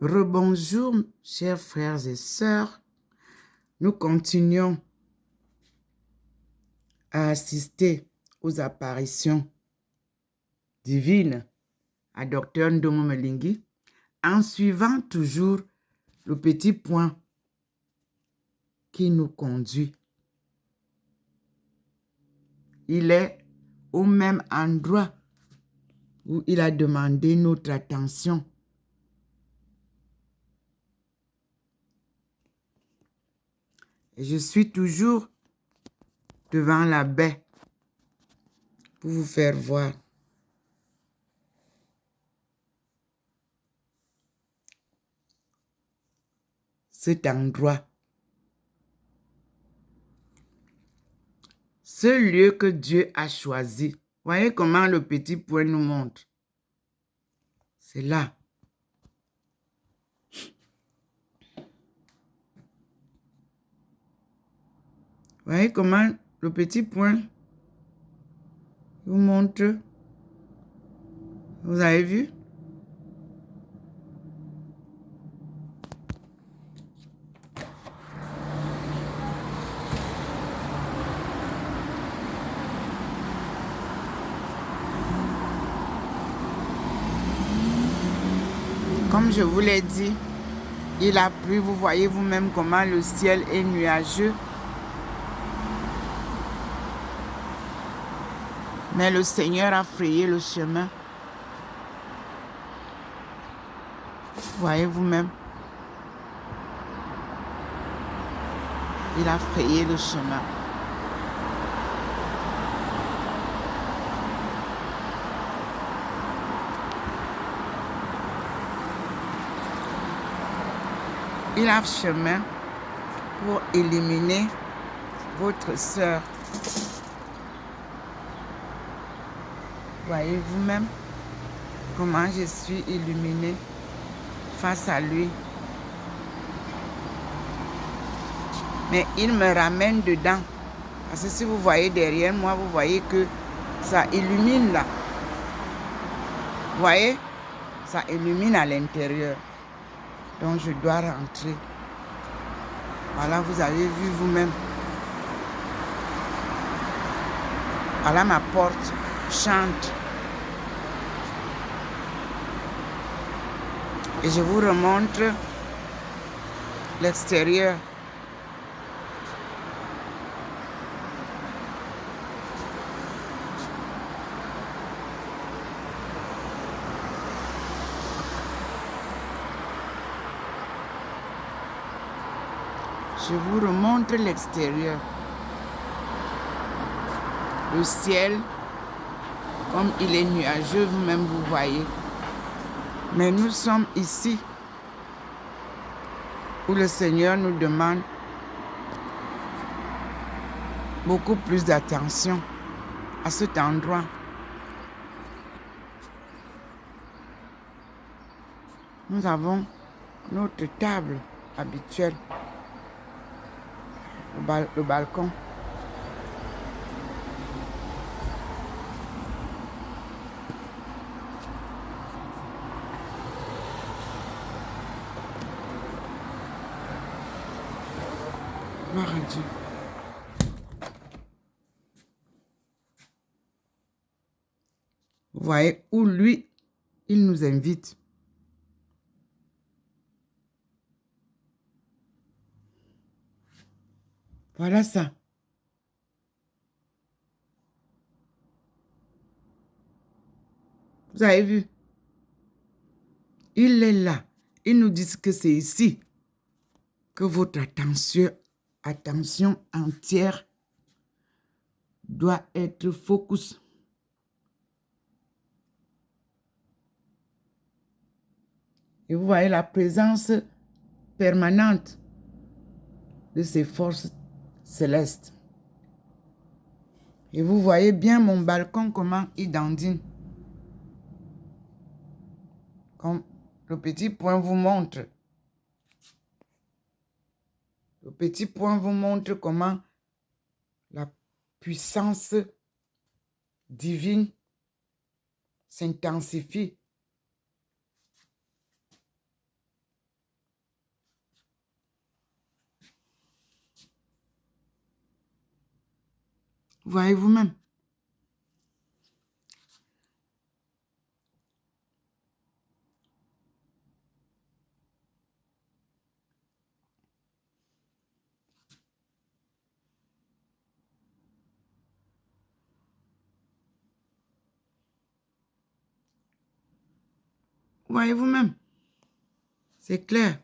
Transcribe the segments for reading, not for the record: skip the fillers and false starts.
Rebonjour, chers frères et sœurs. Nous continuons à assister aux apparitions divines à Dr Ndomo Melingi en suivant toujours le petit point qui nous conduit. Il est au même endroit où il a demandé notre attention. Et je suis toujours devant la baie pour vous faire voir cet endroit. Ce lieu que Dieu a choisi. Voyez comment le petit point nous montre. C'est là. Voyez comment le petit point vous montre. Vous avez vu? Comme je vous l'ai dit, il a plu. Vous voyez vous-même comment le ciel est nuageux. Mais le Seigneur a frayé le chemin. Voyez vous-même. Il a frayé le chemin. Il a chemin pour éliminer votre sœur. Voyez vous-même comment je suis illuminée face à lui. Mais il me ramène dedans. Parce que si vous voyez derrière moi, vous voyez que ça illumine là. Vous voyez? Ça illumine à l'intérieur. Donc je dois rentrer. Voilà, vous avez vu vous-même. Voilà, ma porte chante. Et je vous remontre l'extérieur. Je vous remontre l'extérieur. Le ciel, comme il est nuageux, vous-même vous voyez. Mais nous sommes ici où le Seigneur nous demande beaucoup plus d'attention à cet endroit. Nous avons notre table habituelle, le balcon. Gloire à Dieu. Vous voyez où lui, il nous invite. Voilà ça. Vous avez vu? Il est là. Il nous dit que c'est ici que votre attention entière doit être focus. Et vous voyez la présence permanente de ces forces célestes. Et vous voyez bien mon balcon comment il dandine. Comme le petit point vous montre. Le petit point vous montre comment la puissance divine s'intensifie. Voyez vous-même. Voyez vous-même. C'est clair.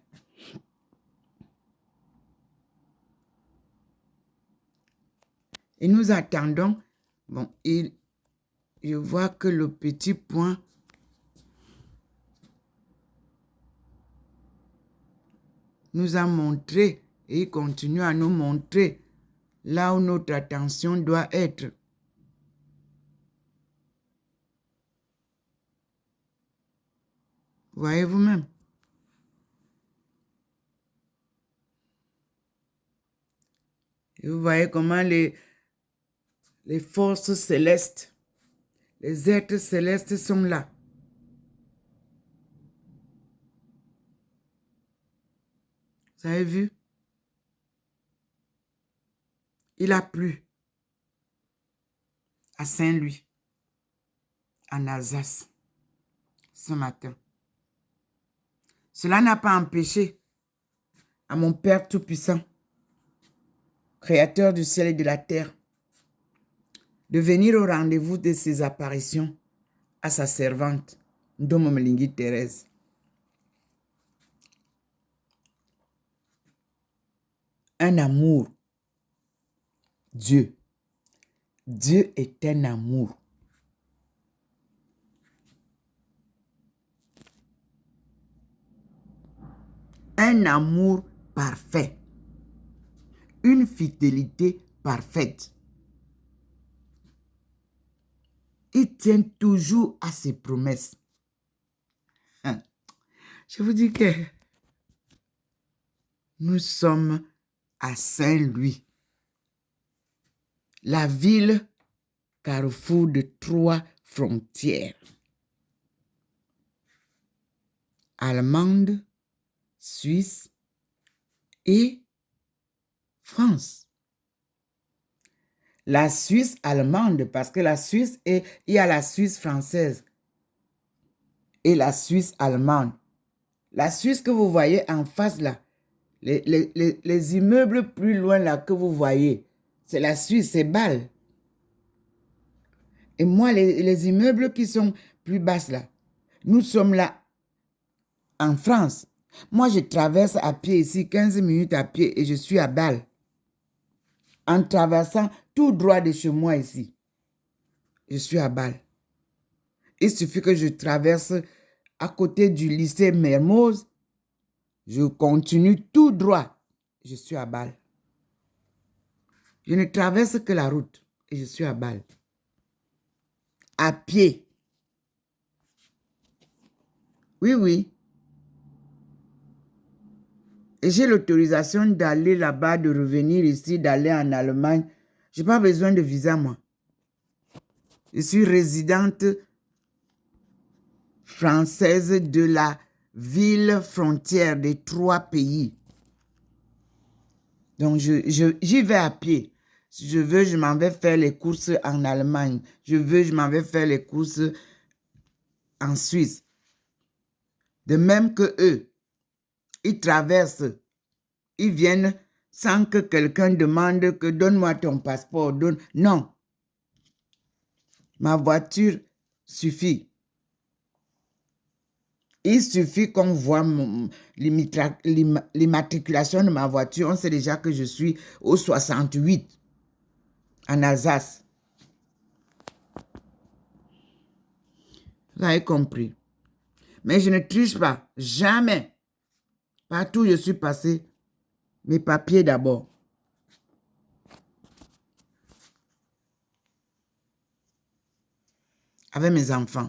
Et nous attendons. Bon, je vois que le petit point nous a montré et il continue à nous montrer là où notre attention doit être. Voyez vous-même. Et vous voyez comment les forces célestes, les êtres célestes sont là. Vous avez vu? Il a plu à Saint-Louis, en Alsace, ce matin. Cela n'a pas empêché à mon Père Tout-Puissant, Créateur du ciel et de la terre, de venir au rendez-vous de ses apparitions à sa servante, Ndomo Mlingi Thérèse. Un amour. Dieu. Dieu est un amour. Un amour parfait. Une fidélité parfaite. Il tient toujours à ses promesses. Je vous dis que nous sommes à Saint-Louis, la ville carrefour de 3 frontières. Allemande, Suisse et France. La Suisse allemande, parce que la Suisse il y a la Suisse française et la Suisse allemande. La Suisse que vous voyez en face là, les immeubles plus loin là que vous voyez, c'est la Suisse, c'est Bâle. Et moi, les immeubles qui sont plus basses là, nous sommes là en France. Moi, je traverse à pied ici, 15 minutes à pied et je suis à Bâle. En traversant tout droit de chez moi ici, je suis à Bâle. Il suffit que je traverse à côté du lycée Mermoz, je continue tout droit, je suis à Bâle. Je ne traverse que la route et je suis à Bâle. À pied. Oui, oui. Et j'ai l'autorisation d'aller là-bas, de revenir ici, d'aller en Allemagne. Je n'ai pas besoin de visa, moi. Je suis résidente française de la ville frontière des 3 pays. Donc, j'y vais à pied. Si je veux, je m'en vais faire les courses en Allemagne. Je veux, je m'en vais faire les courses en Suisse. De même que eux, ils traversent, ils viennent sans que quelqu'un demande que donne-moi ton passeport. Non. Ma voiture suffit. Il suffit qu'on voit l'immatriculation de ma voiture. On sait déjà que je suis au 68 en Alsace. Vous avez compris. Mais je ne triche pas. Jamais. Partout où je suis passé, mes papiers d'abord. Avec mes enfants.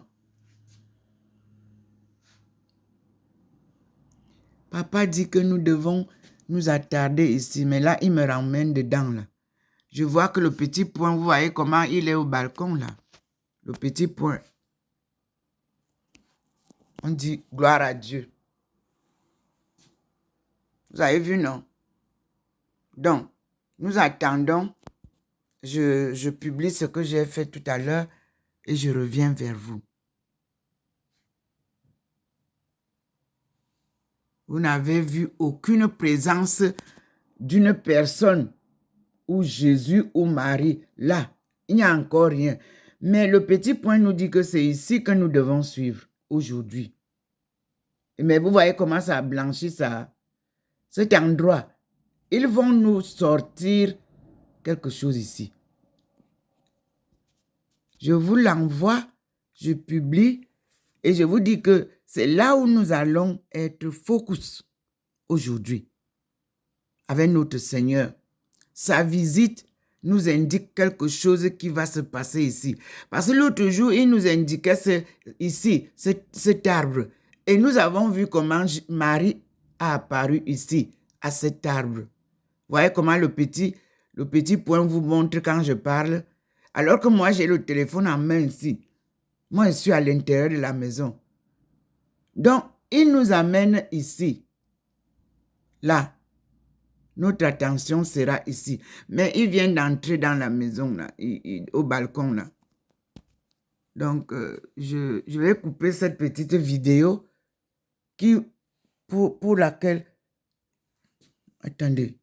Papa dit que nous devons nous attarder ici, mais là, il me ramène dedans, là. Je vois que le petit point, vous voyez comment il est au balcon, là. Le petit point. On dit gloire à Dieu. Vous avez vu, non? Donc, nous attendons je publie ce que j'ai fait tout à l'heure et je reviens vers vous. Vous n'avez vu aucune présence d'une personne ou Jésus ou Marie. Là, il n'y a encore rien. Mais le petit point nous dit que c'est ici que nous devons suivre aujourd'hui. Mais vous voyez comment ça a blanchi ça. Cet endroit, ils vont nous sortir quelque chose ici. Je vous l'envoie, je publie et je vous dis que c'est là où nous allons être focus aujourd'hui avec notre Seigneur. Sa visite nous indique quelque chose qui va se passer ici. Parce que l'autre jour, il nous indiquait ici, cet arbre. Et nous avons vu comment Marie a apparu ici, à cet arbre. Vous voyez comment le petit point vous montre quand je parle. Alors que moi, j'ai le téléphone en main ici. Moi, je suis à l'intérieur de la maison. Donc, il nous amène ici. Là. Notre attention sera ici. Mais il vient d'entrer dans la maison, là, au balcon. Là. Donc, je vais couper cette petite vidéo pour laquelle... Attendez.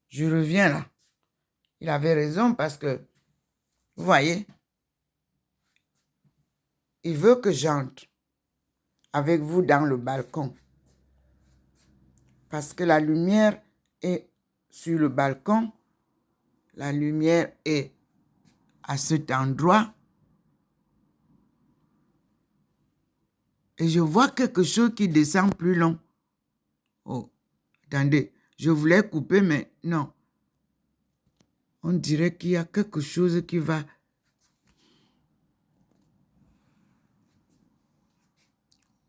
Je reviens là. Il avait raison parce que, vous voyez, il veut que j'entre avec vous dans le balcon. Parce que la lumière est sur le balcon. La lumière est à cet endroit. Et je vois quelque chose qui descend plus long. Oh, attendez, je voulais couper, mais non. On dirait qu'il y a quelque chose qui va...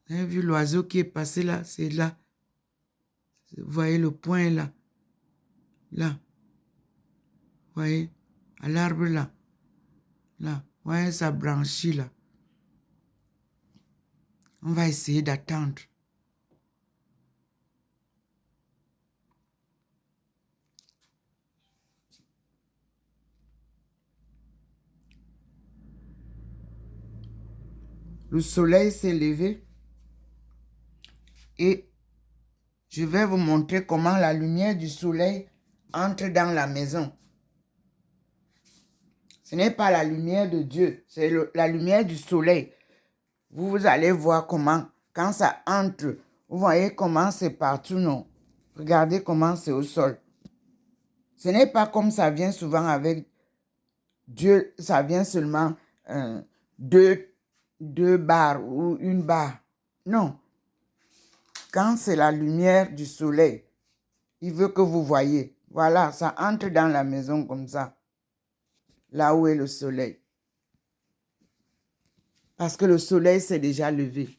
Vous avez vu l'oiseau qui est passé là? C'est là. Vous voyez le point là? Là. Vous voyez? À l'arbre là. Là. Vous voyez sa branchie là. On va essayer d'attendre. Le soleil s'est levé et je vais vous montrer comment la lumière du soleil entre dans la maison. Ce n'est pas la lumière de Dieu, c'est la lumière du soleil. Vous allez voir comment, quand ça entre, vous voyez comment c'est partout, non? Regardez comment c'est au sol. Ce n'est pas comme ça vient souvent avec Dieu, ça vient seulement deux barres ou une barre. Non. Quand c'est la lumière du soleil, il veut que vous voyez. Voilà, ça entre dans la maison comme ça. Là où est le soleil. Parce que le soleil s'est déjà levé.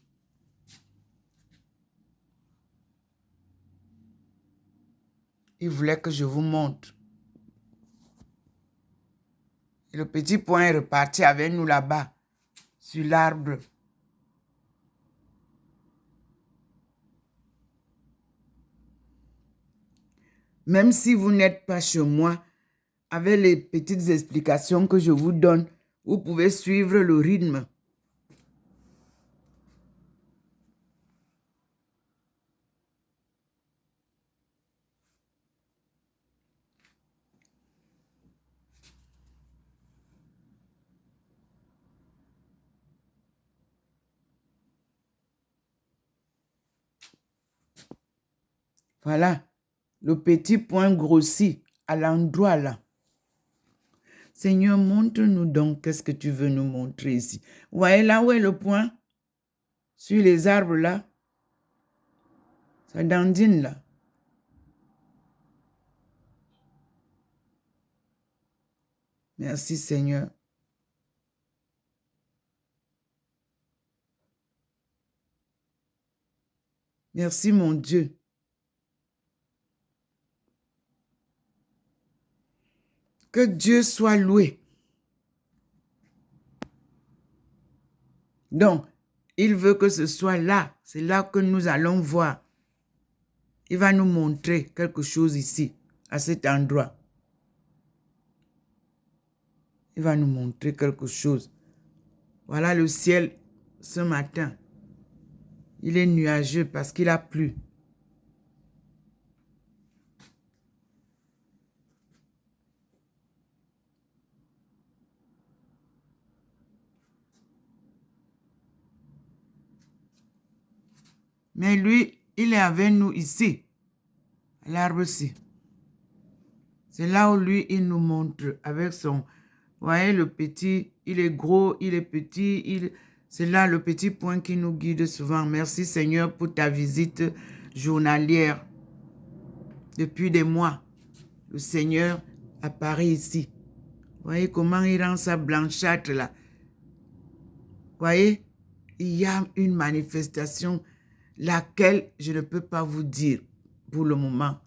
Il voulait que je vous montre. Et le petit point est reparti avec nous là-bas, sur l'arbre. Même si vous n'êtes pas chez moi, avec les petites explications que je vous donne, vous pouvez suivre le rythme. Voilà, le petit point grossit à l'endroit là. Seigneur, montre-nous donc qu'est-ce que tu veux nous montrer ici. Vous voyez là où est le point? Sur les arbres là. Ça dandine là. Merci Seigneur. Merci mon Dieu. Que Dieu soit loué. Donc, il veut que ce soit là. C'est là que nous allons voir. Il va nous montrer quelque chose ici, à cet endroit. Il va nous montrer quelque chose. Voilà le ciel ce matin. Il est nuageux parce qu'il a plu. Mais lui, il est avec nous ici, à l'arbre-ci. C'est là où lui, il nous montre avec son... Vous voyez, le petit, il est gros, il est petit. C'est là le petit point qui nous guide souvent. Merci Seigneur pour ta visite journalière. Depuis des mois, le Seigneur apparaît ici. Vous voyez comment il rend ça blanchâtre là. Vous voyez, il y a une manifestation laquelle je ne peux pas vous dire pour le moment.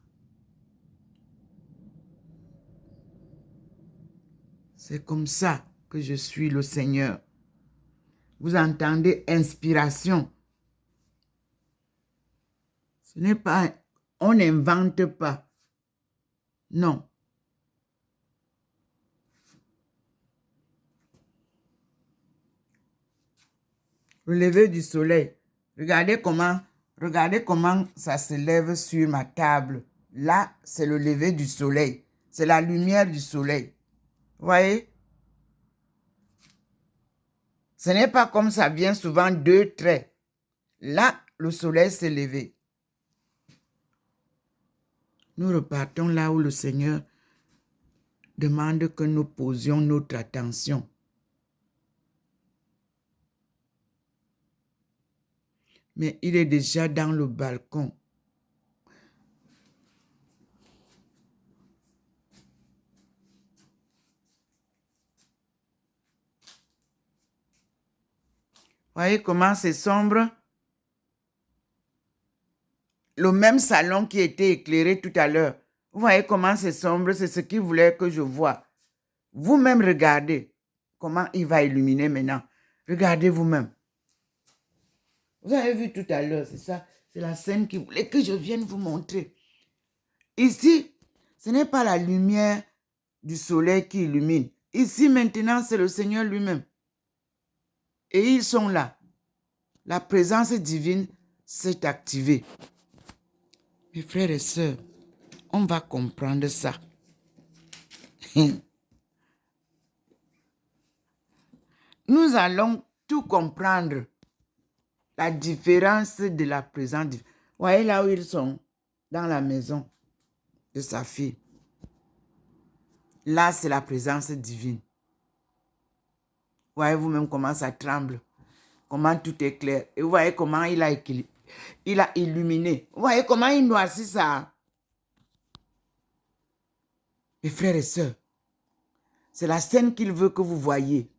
C'est comme ça que je suis le Seigneur. Vous entendez inspiration. Ce n'est pas, on n'invente pas. Non. Le lever du soleil. Regardez comment ça se lève sur ma table. Là, c'est le lever du soleil. C'est la lumière du soleil. Vous voyez? Ce n'est pas comme ça vient souvent deux traits. Là, le soleil s'est levé. Nous repartons là où le Seigneur demande que nous posions notre attention. Mais il est déjà dans le balcon. Voyez comment c'est sombre? Le même salon qui était éclairé tout à l'heure. Vous voyez comment c'est sombre? C'est ce qu'il voulait que je voie. Vous-même regardez comment il va illuminer maintenant. Regardez vous-même. Vous avez vu tout à l'heure, c'est ça? C'est la scène qu'il voulait que je vienne vous montrer. Ici, ce n'est pas la lumière du soleil qui illumine. Ici, maintenant, c'est le Seigneur lui-même. Et ils sont là. La présence divine s'est activée. Mes frères et sœurs, on va comprendre ça. Nous allons tout comprendre. La différence de la présence divine. Voyez là où ils sont, dans la maison de sa fille. Là, c'est la présence divine. Voyez vous-même comment ça tremble. Comment tout est clair. Et vous voyez comment il a illuminé. Vous voyez comment il noircit ça. Mes frères et sœurs, c'est la scène qu'il veut que vous voyez.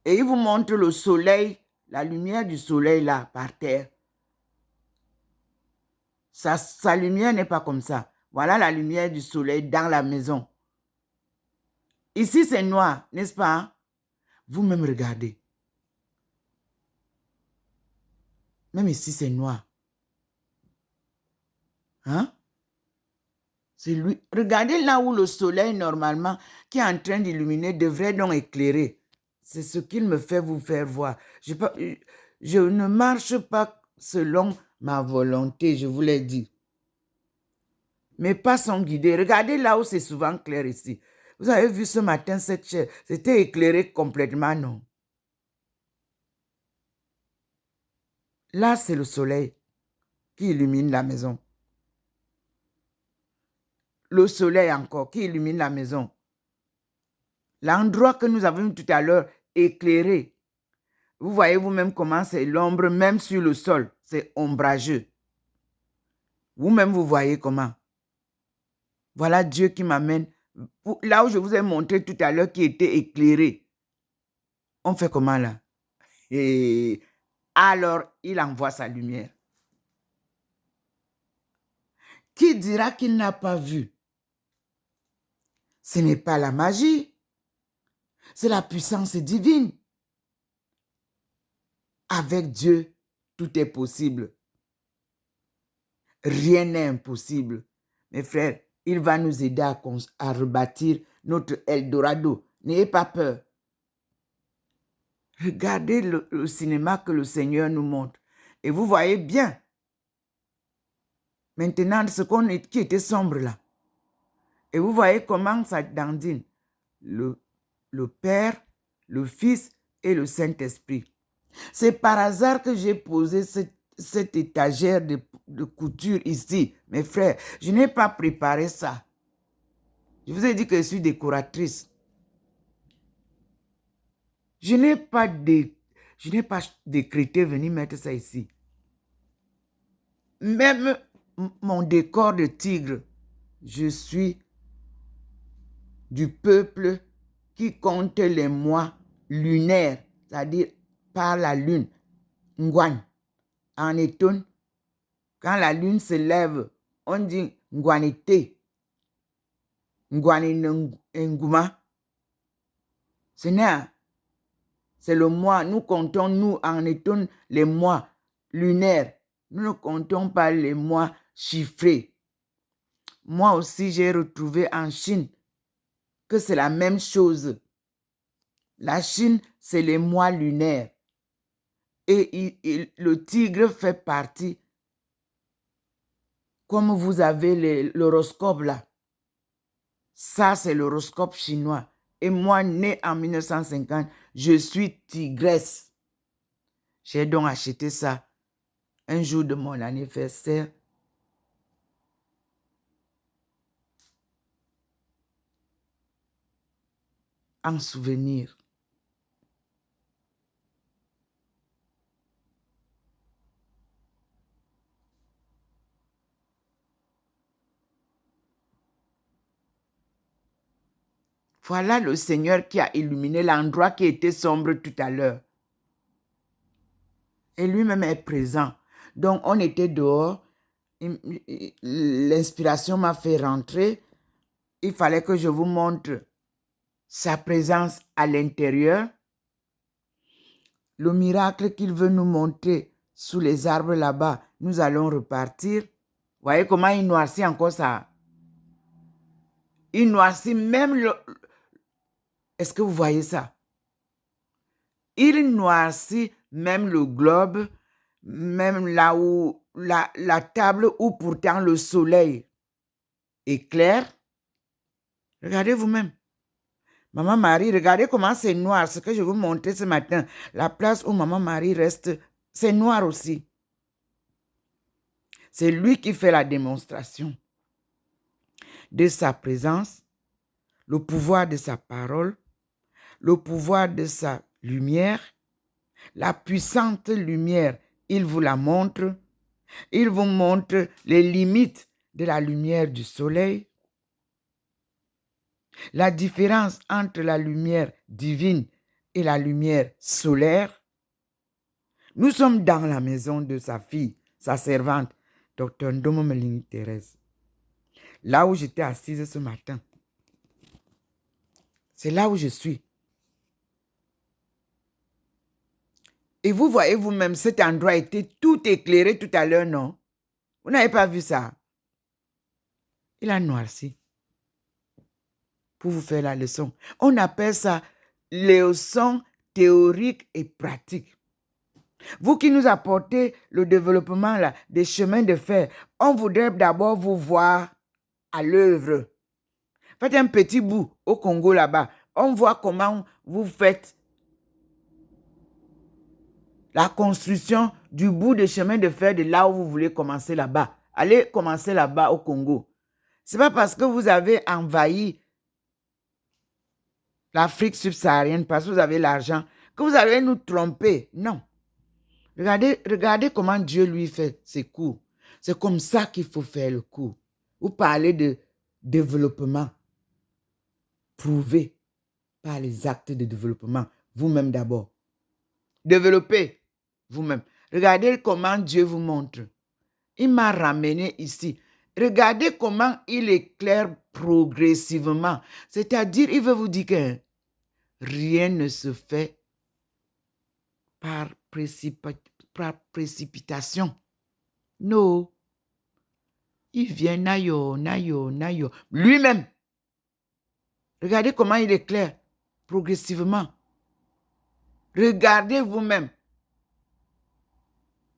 Et il vous montre le soleil, la lumière du soleil là, par terre. Sa lumière n'est pas comme ça. Voilà la lumière du soleil dans la maison. Ici, c'est noir, n'est-ce pas? Vous-même regardez. Même ici, c'est noir. Hein? C'est lui. Regardez là où le soleil, normalement, qui est en train d'illuminer, devrait donc éclairer. C'est ce qu'il me fait vous faire voir. Je ne marche pas selon ma volonté, je vous l'ai dit. Mes pas sont guidés. Regardez là où c'est souvent clair ici. Vous avez vu ce matin cette chaise. C'était éclairé complètement, non? Là, c'est le soleil qui illumine la maison. Le soleil encore qui illumine la maison. L'endroit que nous avons vu tout à l'heure éclairé. Vous voyez vous-même comment c'est l'ombre, même sur le sol. C'est ombrageux. Vous-même, vous voyez comment. Voilà Dieu qui m'amène. Là où je vous ai montré tout à l'heure qui était éclairé. On fait comment là? Et alors, il envoie sa lumière. Qui dira qu'il n'a pas vu? Ce n'est pas la magie. C'est la puissance divine. Avec Dieu, tout est possible. Rien n'est impossible. Mes frères, il va nous aider à rebâtir notre Eldorado, N'ayez pas peur. Regardez le cinéma que le Seigneur nous montre. Et vous voyez bien. Maintenant, ce qui était sombre là. Et vous voyez comment ça dandine. Le Père, le Fils et le Saint-Esprit. C'est par hasard que j'ai posé cette étagère de couture ici. Mes frères, je n'ai pas préparé ça. Je vous ai dit que je suis décoratrice. Je n'ai pas décrété venir mettre ça ici. Même mon décor de tigre, je suis du peuple qui compte les mois lunaires, c'est-à-dire par la lune. Ngwan. En Eton, quand la lune se lève, on dit Ngwanete. Ngwanine Nguma. C'est le mois. Nous comptons, nous, en Eton, les mois lunaires. Nous ne comptons pas les mois chiffrés. Moi aussi, j'ai retrouvé en Chine que c'est la même chose. La Chine, c'est les mois lunaires. Et le tigre fait partie, comme vous avez l'horoscope là. Ça, c'est l'horoscope chinois. Et moi, né en 1950, je suis tigresse. J'ai donc acheté ça un jour de mon anniversaire. En souvenir. Voilà le Seigneur qui a illuminé l'endroit qui était sombre tout à l'heure. Et lui-même est présent. Donc, on était dehors. L'inspiration m'a fait rentrer. Il fallait que je vous montre sa présence à l'intérieur. Le miracle qu'il veut nous montrer sous les arbres là-bas, nous allons repartir. Voyez comment il noircit encore ça. Il noircit même le... Est-ce que vous voyez ça? Il noircit même le globe, même là où la table où pourtant le soleil éclaire. Regardez vous-même. Maman Marie, regardez comment c'est noir. Ce que je vous montrais ce matin. La place où Maman Marie reste, c'est noir aussi. C'est lui qui fait la démonstration de sa présence, le pouvoir de sa parole, le pouvoir de sa lumière, la puissante lumière. Il vous la montre. Il vous montre les limites de la lumière du soleil, la différence entre la lumière divine et la lumière solaire. Nous sommes dans la maison de sa fille, sa servante, Dr. Ndomo Melini Thérèse. Là où j'étais assise ce matin. C'est là où je suis. Et vous voyez vous-même, cet endroit était tout éclairé tout à l'heure, non? Vous n'avez pas vu ça? Il a noirci. Pour vous faire la leçon. On appelle ça les leçons théoriques et pratiques. Vous qui nous apportez le développement là, des chemins de fer, on voudrait d'abord vous voir à l'œuvre. Faites un petit bout au Congo là-bas. On voit comment vous faites la construction du bout de chemin de fer de là où vous voulez commencer là-bas. Allez commencer là-bas au Congo. Ce n'est pas parce que vous avez envahi l'Afrique subsaharienne, parce que vous avez l'argent, que vous allez nous tromper. Non. Regardez comment Dieu lui fait ses cours. C'est comme ça qu'il faut faire le cours. Vous parlez de développement prouvé par les actes de développement. Vous-même d'abord. Développez vous-même. Regardez comment Dieu vous montre. Il m'a ramené ici. Regardez comment il éclaire progressivement. C'est-à-dire, il veut vous dire que rien ne se fait par précipitation. Non. Il vient nayo. Lui-même. Regardez comment il éclaire. progressivement. Regardez vous-même.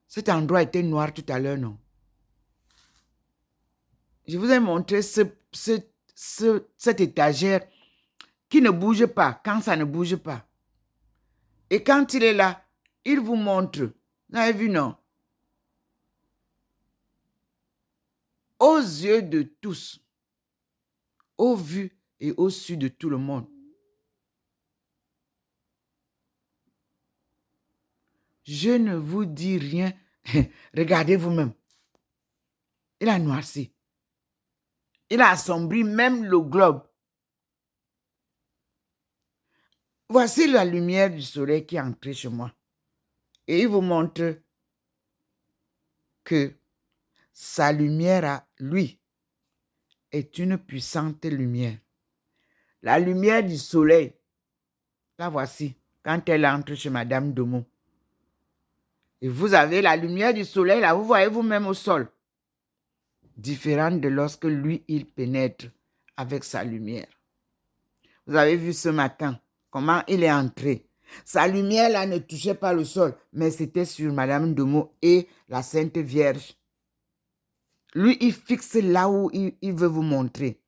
Cet endroit était noir tout à l'heure, non? Je vous ai montré cette étagère qui ne bouge pas quand ça ne bouge pas. Et quand il est là, il vous montre. Vous avez vu, non? Aux yeux de tous, au vu et au su de tout le monde. Je ne vous dis rien. Regardez vous-même. Il a noirci. Il a assombri même le globe. Voici la lumière du soleil qui est entrée chez moi. Et il vous montre que sa lumière à lui est une puissante lumière. La lumière du soleil, la voici, quand elle entre chez Madame Domo. Et vous avez la lumière du soleil, là, vous voyez vous-même au sol. Différente de lorsque lui, il pénètre avec sa lumière. Vous avez vu ce matin comment il est entré. Sa lumière, là, ne touchait pas le sol, mais c'était sur Madame Domo et la Sainte Vierge. Lui, il fixe là où il veut vous montrer.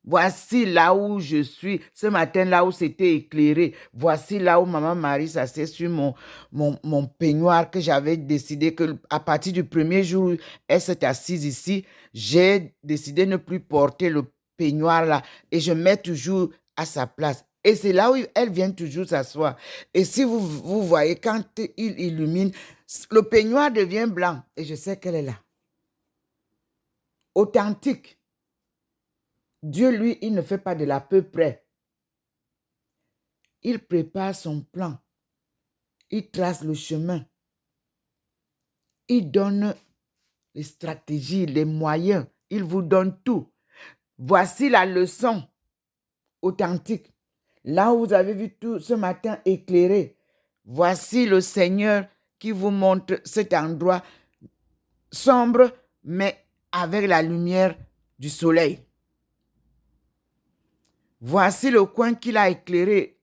Voici là où je suis. Ce matin, là où c'était éclairé. Voici là où Maman Marie s'assied sur mon peignoir que j'avais décidé que à partir du premier jour où elle s'est assise ici, j'ai décidé de ne plus porter le peignoir là et je mets toujours à sa place. Et c'est là où elle vient toujours s'asseoir. Et si vous voyez, quand il illumine, le peignoir devient blanc et je sais qu'elle est là. Authentique. Dieu, lui, il ne fait pas de la peu près. Il prépare son plan. Il trace le chemin. Il donne les stratégies, les moyens. Il vous donne tout. Voici la leçon authentique. Là où vous avez vu tout ce matin éclairé, voici le Seigneur qui vous montre cet endroit sombre, mais avec la lumière du soleil. Voici le coin qu'il a éclairé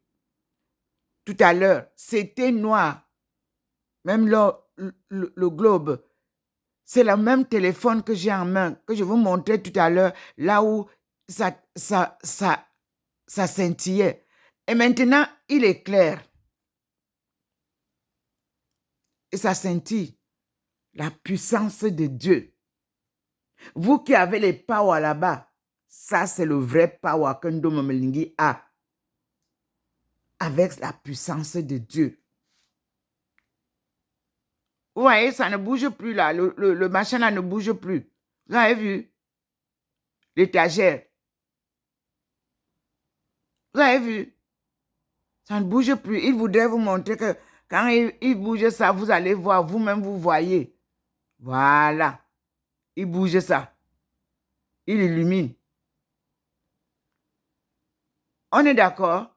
tout à l'heure. C'était noir. Même le globe. C'est le même téléphone que j'ai en main, que je vous montrais tout à l'heure, là où ça scintillait. Et maintenant, il est clair. Et ça scintille. La puissance de Dieu. Vous qui avez les powers là-bas, ça c'est le vrai power que Ndomo Melingi a. Avec la puissance de Dieu. Vous voyez, ça ne bouge plus là. Le machin là ne bouge plus. Vous avez vu? L'étagère. Vous avez vu? Ça ne bouge plus. Il voudrait vous montrer que quand il bouge ça, vous allez voir, vous-même vous voyez. Voilà. Il bouge ça. Il illumine. On est d'accord?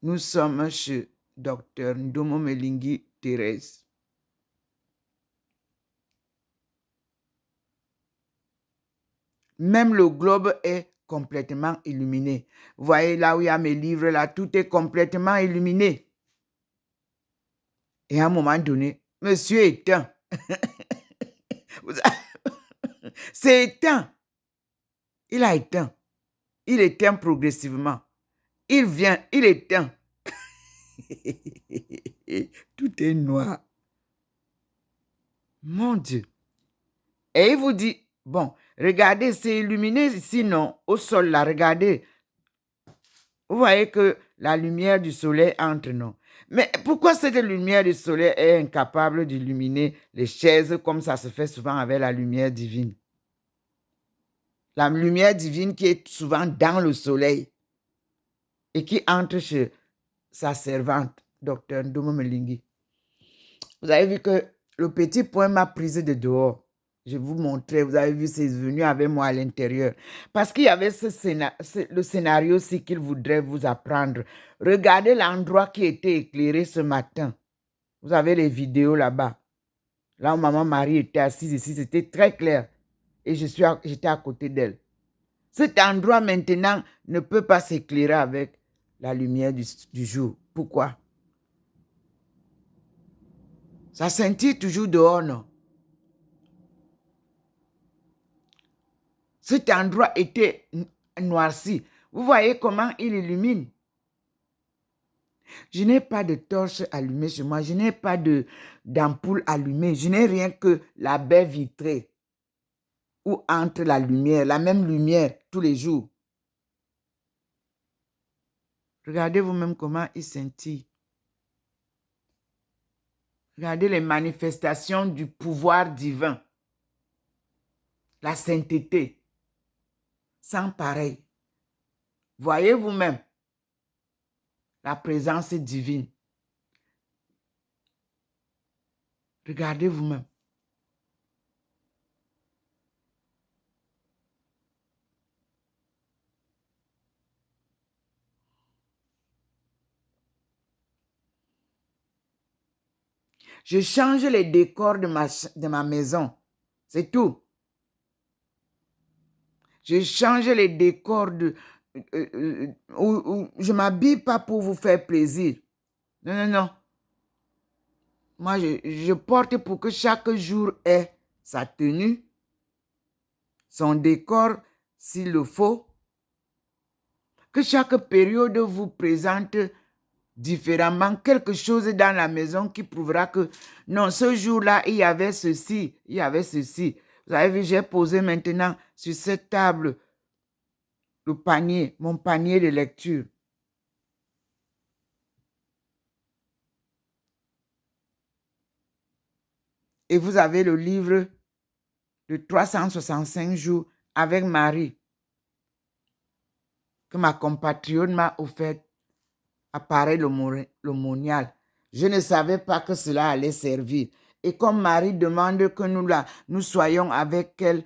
Nous sommes chez Dr Ndomo Melingi Thérèse. Même le globe est complètement illuminé. Vous voyez là où il y a mes livres, là, tout est complètement illuminé. Et à un moment donné, monsieur est éteint. C'est éteint. Il a éteint. Il éteint progressivement. Il vient, il éteint. Tout est noir. Mon Dieu. Et il vous dit, bon, regardez, c'est illuminé ici, non, au sol, là, regardez. Vous voyez que la lumière du soleil entre, non. Mais pourquoi cette lumière du soleil est incapable d'illuminer les chaises comme ça se fait souvent avec la lumière divine? La lumière divine qui est souvent dans le soleil et qui entre chez sa servante, Dr Ndomo Melingi. Vous avez vu que le petit point m'a prise de dehors. Je vous montrais, vous avez vu, c'est venu avec moi à l'intérieur. Parce qu'il y avait le scénario aussi qu'il voudrait vous apprendre. Regardez l'endroit qui était éclairé ce matin. Vous avez les vidéos là-bas. Là où Maman Marie était assise ici, c'était très clair. Et j'étais à côté d'elle. Cet endroit maintenant ne peut pas s'éclairer avec la lumière du jour. Pourquoi? Ça scintille toujours dehors, non? Cet endroit était noirci. Vous voyez comment il illumine? Je n'ai pas de torche allumée chez moi. Je n'ai pas d'ampoule allumée. Je n'ai rien que la baie vitrée où entre la lumière, la même lumière tous les jours. Regardez vous-même comment il scintille. Regardez les manifestations du pouvoir divin. La sainteté. Sans pareil. Voyez vous-même la présence divine. Regardez vous-même. Je change les décors de ma maison. C'est tout. Je change les décors je ne m'habille pas pour vous faire plaisir. Non, non, non. Moi, je porte pour que chaque jour ait sa tenue, son décor, s'il le faut. Que chaque période vous présente différemment quelque chose dans la maison qui prouvera que non, ce jour-là, il y avait ceci, il y avait ceci. Vous avez vu, j'ai posé maintenant sur cette table le panier, mon panier de lecture. Et vous avez le livre de 365 jours avec Marie que ma compatriote m'a offert à Paris l'aumônial. Je ne savais pas que cela allait servir. Et comme Marie demande que nous soyons avec elle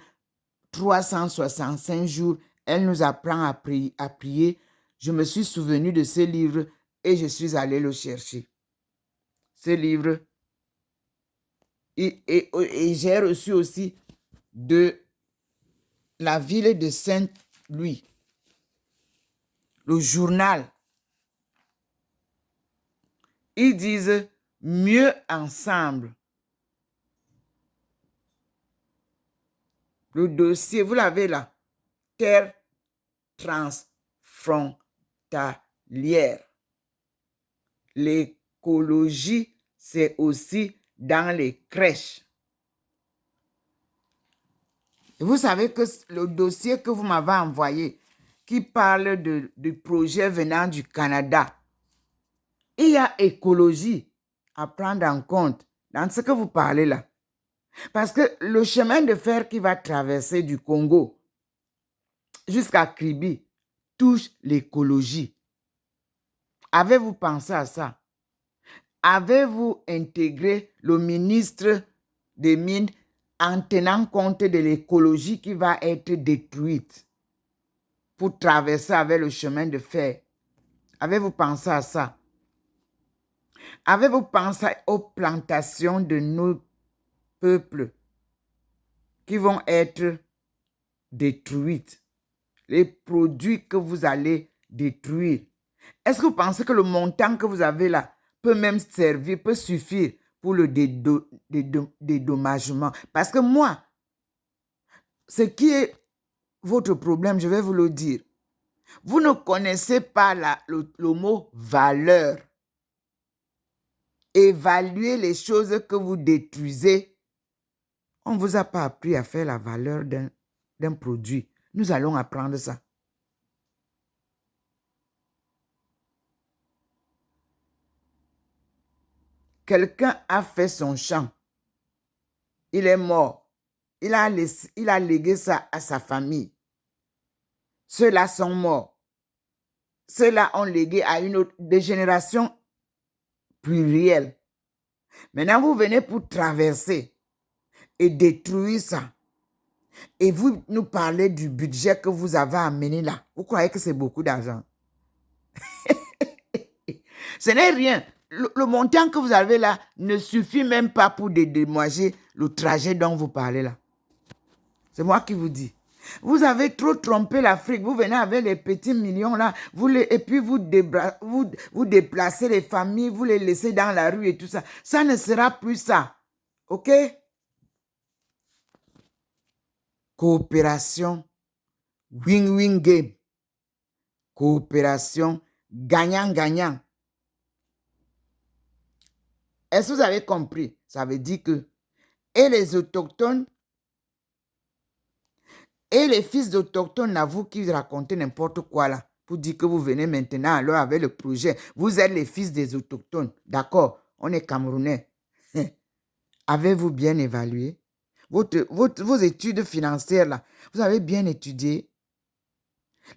365 jours, elle nous apprend à prier. Je me suis souvenu de ce livre et je suis allé le chercher. Ce livre. Et j'ai reçu aussi de la ville de Saint-Louis le journal. Ils disent mieux ensemble. Le dossier, vous l'avez là. Terre transfrontalière. L'écologie, c'est aussi dans les crèches. Et vous savez que le dossier que vous m'avez envoyé, qui parle du projet venant du Canada, il y a écologie à prendre en compte dans ce que vous parlez là. Parce que le chemin de fer qui va traverser du Congo jusqu'à Kribi touche l'écologie. Avez-vous pensé à ça? Avez-vous intégré le ministre des Mines en tenant compte de l'écologie qui va être détruite pour traverser avec le chemin de fer? Avez-vous pensé à ça? Avez-vous pensé aux plantations de nos peuples qui vont être détruites? Les produits que vous allez détruire. Est-ce que vous pensez que le montant que vous avez là peut même servir, peut suffire pour le dédommagement? Parce que moi, ce qui est votre problème, je vais vous le dire. Vous ne connaissez pas le mot valeur. Évaluer les choses que vous détruisez. On ne vous a pas appris à faire la valeur d'un produit. Nous allons apprendre ça. Quelqu'un a fait son champ. Il est mort. Il a légué ça à sa famille. Ceux-là sont morts. Ceux-là ont légué à une autre génération plurielle. Maintenant, vous venez pour traverser et détruire ça. Et vous nous parlez du budget que vous avez amené là. Vous croyez que c'est beaucoup d'argent? Ce n'est rien. Le montant que vous avez là ne suffit même pas pour dédommager le trajet dont vous parlez là. C'est moi qui vous dis. Vous avez trop trompé l'Afrique. Vous venez avec les petits millions là. Et puis vous déplacez les familles, vous les laissez dans la rue et tout ça. Ça ne sera plus ça. OK? Coopération. Win-win game. Coopération. Gagnant-gagnant. Est-ce que vous avez compris? Ça veut dire que et les autochtones et les fils d'autochtones, à vous qui racontez n'importe quoi là, pour dire que vous venez maintenant alors avec le projet. Vous êtes les fils des autochtones. D'accord, on est Camerounais. Avez-vous bien évalué vos études financières là? Vous avez bien étudié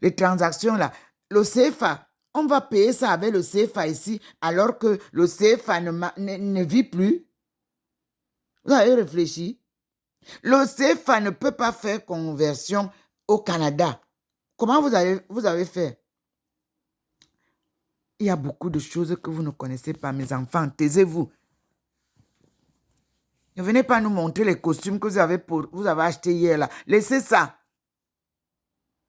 les transactions là. Le CFA, on va payer ça avec le CFA ici, alors que le CFA ne vit plus. Vous avez réfléchi? Le CFA ne peut pas faire conversion au Canada. Comment vous avez fait? Il y a beaucoup de choses que vous ne connaissez pas, mes enfants. Taisez-vous. Ne venez pas nous montrer les costumes que vous avez achetés hier là. Laissez ça.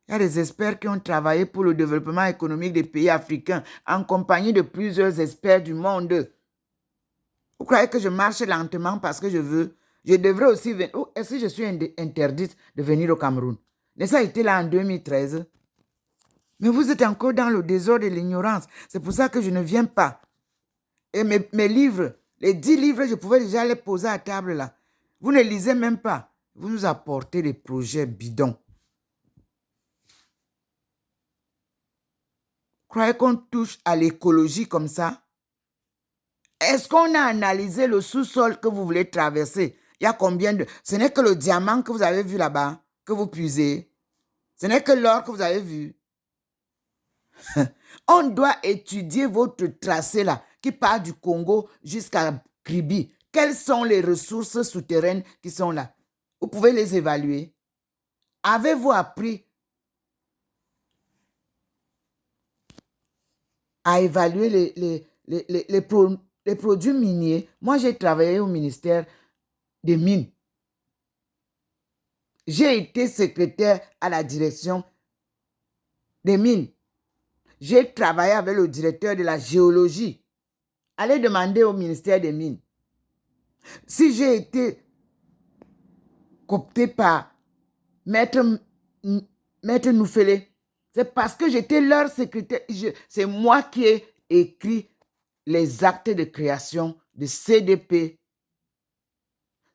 Il y a des experts qui ont travaillé pour le développement économique des pays africains en compagnie de plusieurs experts du monde. Vous croyez que je marche lentement parce que je veux? Je devrais aussi venir. Est-ce que je suis interdite de venir au Cameroun? Mais ça a été là en 2013. Mais vous êtes encore dans le désordre et l'ignorance. C'est pour ça que je ne viens pas. Et mes livres, les 10 livres, je pouvais déjà les poser à table là. Vous ne lisez même pas. Vous nous apportez des projets bidons. Croyez qu'on touche à l'écologie comme ça? Est-ce qu'on a analysé le sous-sol que vous voulez traverser? Il y a combien de... Ce n'est que le diamant que vous avez vu là-bas, que vous puisez. Ce n'est que l'or que vous avez vu. On doit étudier votre tracé là, qui part du Congo jusqu'à Kribi. Quelles sont les ressources souterraines qui sont là? Vous pouvez les évaluer. Avez-vous appris à évaluer les produits miniers? Moi, j'ai travaillé au ministère des Mines. J'ai été secrétaire à la direction des mines. J'ai travaillé avec le directeur de la géologie. Allez demander au ministère des Mines. Si j'ai été coopté par Maître Noufélé, c'est parce que j'étais leur secrétaire. C'est moi qui ai écrit les actes de création de CDP.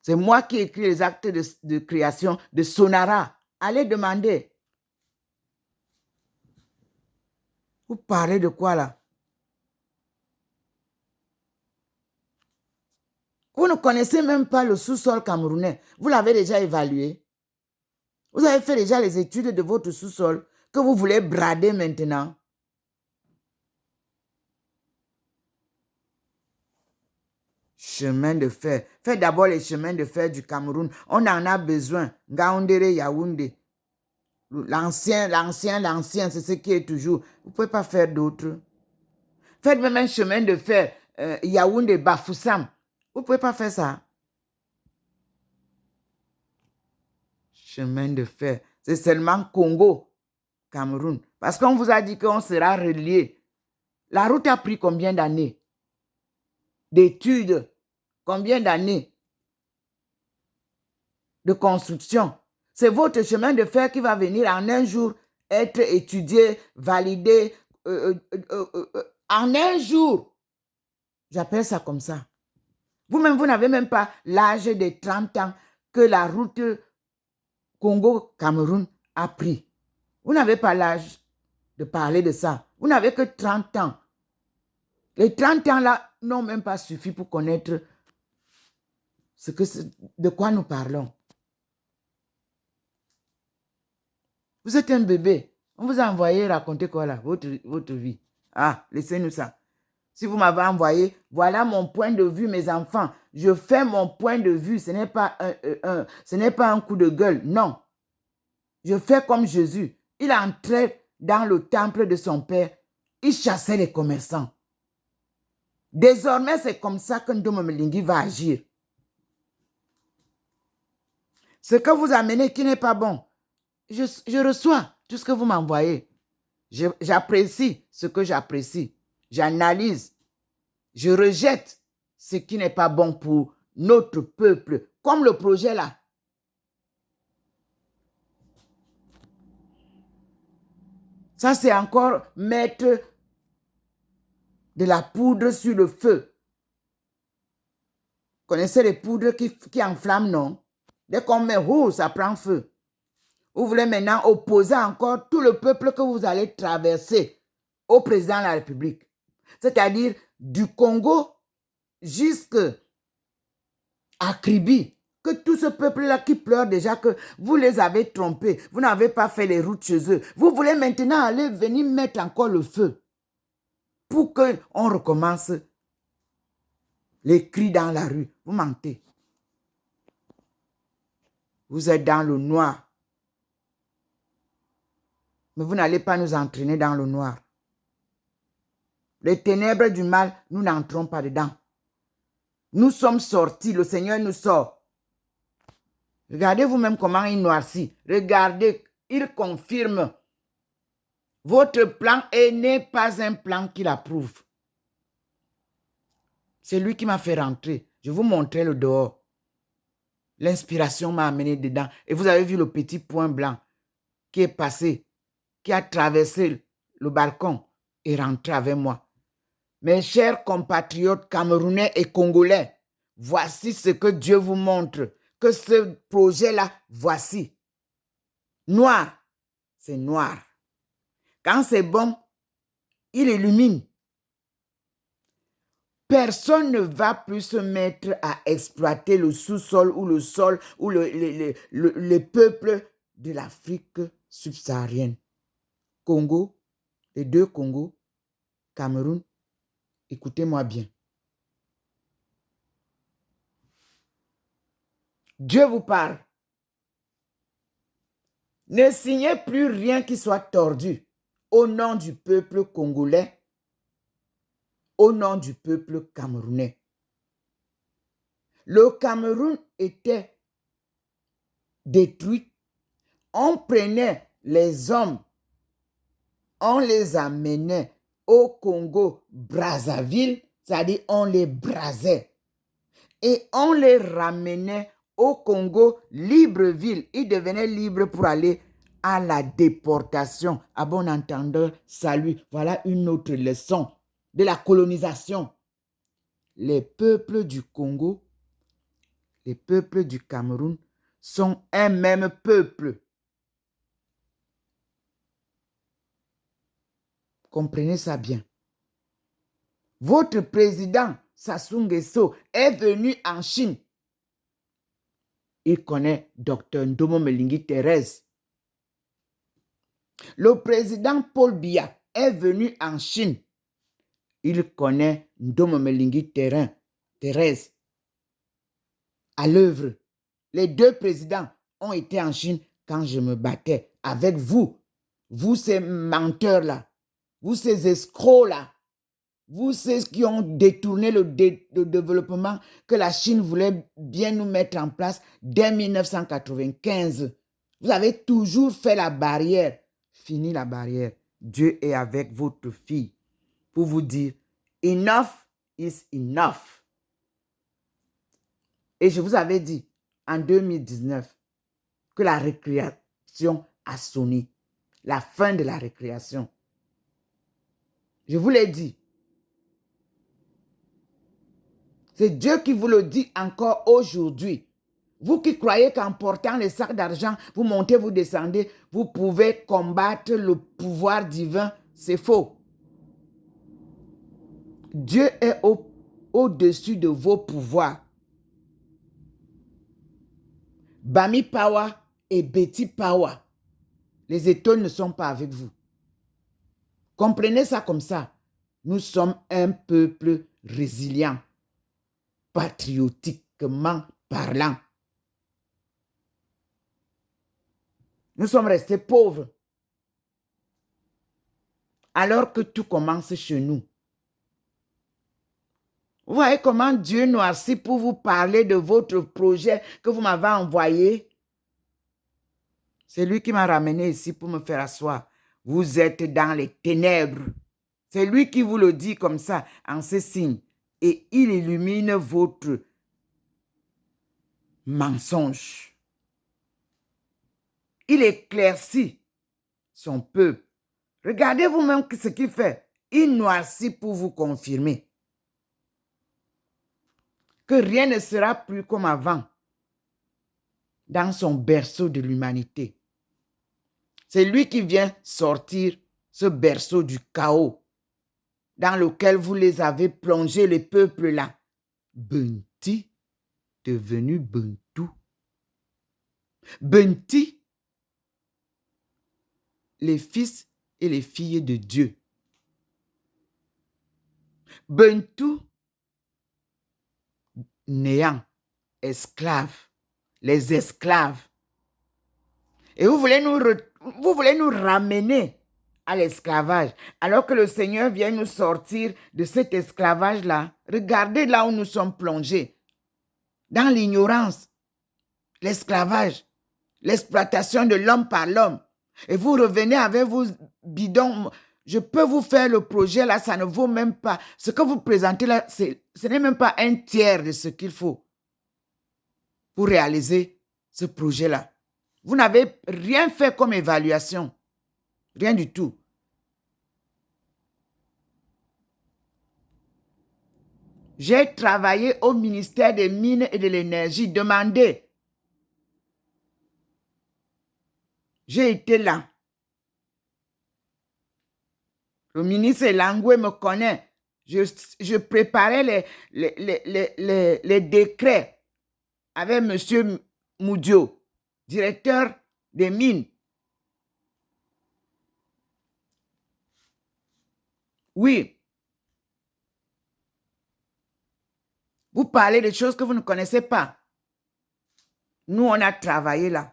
C'est moi qui ai écrit les actes de création de Sonara. Allez demander. Vous parlez de quoi là? Vous ne connaissez même pas le sous-sol camerounais. Vous l'avez déjà évalué. Vous avez fait déjà les études de votre sous-sol que vous voulez brader maintenant. Chemin de fer. Faites d'abord les chemins de fer du Cameroun. On en a besoin. Ngaoundéré, Yaoundé. L'ancien, c'est ce qui est toujours. Vous ne pouvez pas faire d'autres. Faites même un chemin de fer Yaoundé, Bafoussam. Vous ne pouvez pas faire ça. Chemin de fer. C'est seulement Congo, Cameroun. Parce qu'on vous a dit qu'on sera relié. La route a pris combien d'années? D'études? Combien d'années? De construction? C'est votre chemin de fer qui va venir en un jour être étudié, validé, en un jour. J'appelle ça comme ça. Vous-même, vous n'avez même pas l'âge de 30 ans que la route Congo-Cameroun a pris. Vous n'avez pas l'âge de parler de ça. Vous n'avez que 30 ans. Les 30 ans là n'ont même pas suffi pour connaître de quoi nous parlons. Vous êtes un bébé. On vous a envoyé raconter quoi là, votre vie. Ah, laissez-nous ça. Si vous m'avez envoyé, voilà mon point de vue, mes enfants. Je fais mon point de vue. Ce n'est pas un coup de gueule. Non. Je fais comme Jésus. Il entrait dans le temple de son père. Il chassait les commerçants. Désormais, c'est comme ça que Ndomo Mlingui va agir. Ce que vous amenez qui n'est pas bon, je reçois tout ce que vous m'envoyez. J'apprécie ce que j'apprécie. J'analyse. Je rejette ce qui n'est pas bon pour notre peuple, comme le projet là. Ça, c'est encore mettre de la poudre sur le feu. Vous connaissez les poudres qui enflamment, non? Dès qu'on met, ça prend feu. Vous voulez maintenant opposer encore tout le peuple que vous allez traverser au président de la République. C'est-à-dire du Congo jusqu'à Kribi. Que tout ce peuple-là qui pleure déjà que vous les avez trompés. Vous n'avez pas fait les routes chez eux. Vous voulez maintenant aller venir mettre encore le feu pour qu'on recommence les cris dans la rue. Vous mentez. Vous êtes dans le noir. Mais vous n'allez pas nous entraîner dans le noir. Les ténèbres du mal, nous n'entrons pas dedans. Nous sommes sortis, le Seigneur nous sort. Regardez vous-même comment il noircit. Regardez, il confirme. Votre plan n'est pas un plan qu'il approuve. C'est lui qui m'a fait rentrer. Je vous montrais le dehors. L'inspiration m'a amené dedans. Et vous avez vu le petit point blanc qui est passé, qui a traversé le balcon et rentré avec moi. Mes chers compatriotes camerounais et congolais, voici ce que Dieu vous montre. Que ce projet-là, voici. Noir, c'est noir. Quand c'est bon, il illumine. Personne ne va plus se mettre à exploiter le sous-sol ou le sol ou les peuples de l'Afrique subsaharienne. Congo, les deux Congos, Cameroun, écoutez-moi bien. Dieu vous parle. Ne signez plus rien qui soit tordu au nom du peuple congolais, au nom du peuple camerounais. Le Cameroun était détruit. On prenait les hommes, on les amenait au Congo-Brazzaville, c'est-à-dire on les brasait. Et on les ramenait au Congo-Libreville. Ils devenaient libres pour aller à la déportation. À bon entendeur, salut. Voilà une autre leçon de la colonisation. Les peuples du Congo, les peuples du Cameroun sont un même peuple. Comprenez ça bien. Votre président, Sassou Nguesso, est venu en Chine. Il connaît Dr Ndomo Melingi Thérèse. Le président Paul Biya est venu en Chine. Il connaît Ndomo Melingi Thérèse. À l'œuvre. Les deux présidents ont été en Chine quand je me battais avec vous. Vous, ces menteurs-là. Vous, ces escrocs-là. Vous, ceux qui ont détourné le développement que la Chine voulait bien nous mettre en place dès 1995. Vous avez toujours fait la barrière. Fini la barrière. Dieu est avec votre fille pour vous dire, enough is enough. Et je vous avais dit en 2019 que la récréation a sonné. La fin de la récréation. Je vous l'ai dit. C'est Dieu qui vous le dit encore aujourd'hui. Vous qui croyez qu'en portant les sacs d'argent, vous montez, vous descendez, vous pouvez combattre le pouvoir divin, c'est faux. Dieu est au-dessus de vos pouvoirs. Bami Power et Betty Power, les étoiles ne sont pas avec vous. Comprenez ça comme ça. Nous sommes un peuple résilient, patriotiquement parlant. Nous sommes restés pauvres. Alors que tout commence chez nous. Vous voyez comment Dieu noircit pour vous parler de votre projet que vous m'avez envoyé? C'est lui qui m'a ramené ici pour me faire asseoir. Vous êtes dans les ténèbres. C'est lui qui vous le dit comme ça, en ces signes. Et il illumine votre mensonge. Il éclaircit son peuple. Regardez vous-même ce qu'il fait. Il noircit pour vous confirmer que rien ne sera plus comme avant dans son berceau de l'humanité. C'est lui qui vient sortir ce berceau du chaos dans lequel vous les avez plongés, les peuples là. Benti, devenu Bentou. Benti, les fils et les filles de Dieu. Bentou, néant, esclave, les esclaves. Et vous voulez nous ramener à l'esclavage, alors que le Seigneur vient nous sortir de cet esclavage-là. Regardez là où nous sommes plongés, dans l'ignorance, l'esclavage, l'exploitation de l'homme par l'homme. Et vous revenez avec vos bidons. Je peux vous faire le projet là, ça ne vaut même pas. Ce que vous présentez là, ce n'est même pas un tiers de ce qu'il faut pour réaliser ce projet-là. Vous n'avez rien fait comme évaluation. Rien du tout. J'ai travaillé au ministère des Mines et de l'Énergie. Demandez. J'ai été là. Le ministre Langoué me connaît. Je préparais les décrets avec M. Moudio, directeur des mines. Oui. Vous parlez de choses que vous ne connaissez pas. Nous, on a travaillé là.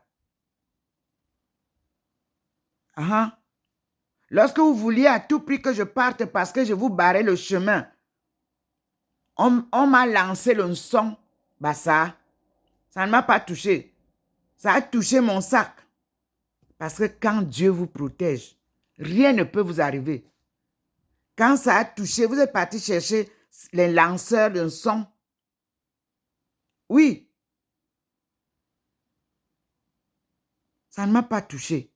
Lorsque vous vouliez à tout prix que je parte parce que je vous barrais le chemin, on m'a lancé le son. Bah ça ne m'a pas touché. Ça a touché mon sac. Parce que quand Dieu vous protège, rien ne peut vous arriver. Quand ça a touché, vous êtes parti chercher les lanceurs de son. Oui. Ça ne m'a pas touché.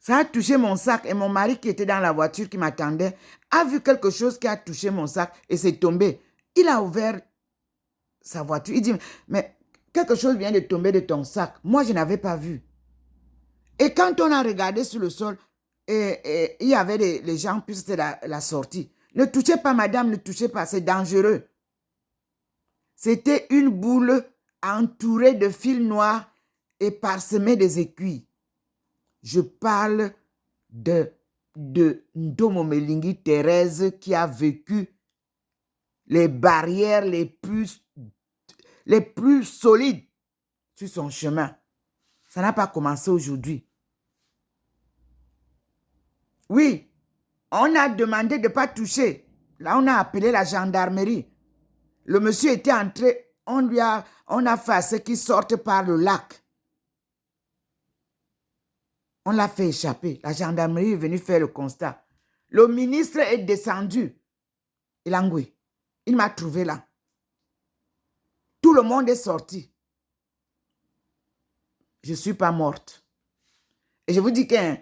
Ça a touché mon sac et mon mari qui était dans la voiture qui m'attendait a vu quelque chose qui a touché mon sac et c'est tombé. Il a ouvert sa voiture. Il dit, mais quelque chose vient de tomber de ton sac. Moi, je n'avais pas vu. Et quand on a regardé sur le sol, il y avait les gens, puis c'était la sortie. Ne touchez pas, madame, ne touchez pas, c'est dangereux. C'était une boule entourée de fils noirs et parsemée des aiguilles. Je parle de Ndomo Melingi Thérèse qui a vécu les barrières les plus solides sur son chemin. Ça n'a pas commencé aujourd'hui. Oui, on a demandé de ne pas toucher. Là, on a appelé la gendarmerie. Le monsieur était entré, on a fait ce qu'il sorte par le lac. On l'a fait échapper. La gendarmerie est venue faire le constat. Le ministre est descendu. Ilangwe, il m'a trouvé là. Tout le monde est sorti. Je ne suis pas morte. Et je vous dis que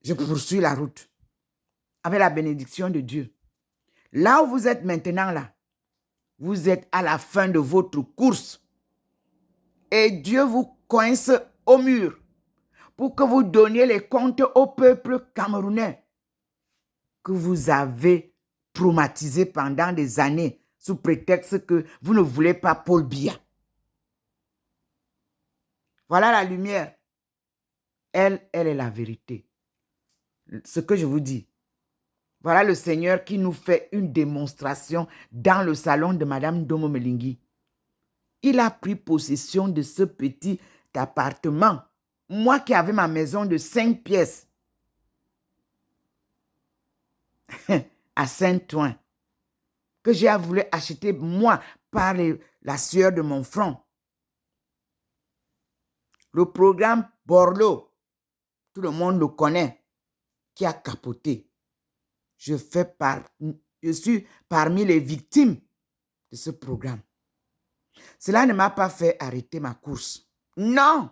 je poursuis la route avec la bénédiction de Dieu. Là où vous êtes maintenant là, vous êtes à la fin de votre course. Et Dieu vous coince au mur pour que vous donniez les comptes au peuple camerounais que vous avez traumatisé pendant des années sous prétexte que vous ne voulez pas Paul Biya. Voilà la lumière. Elle est la vérité. Ce que je vous dis. Voilà le Seigneur qui nous fait une démonstration dans le salon de Madame Ndomo Melingi. Il a pris possession de ce petit appartement. Moi qui avais ma maison de 5 pièces à Saint-Ouen, que j'ai voulu acheter moi par la sueur de mon front. Le programme Borloo, tout le monde le connaît, qui a capoté. Je suis parmi les victimes de ce programme. Cela ne m'a pas fait arrêter ma course. Non!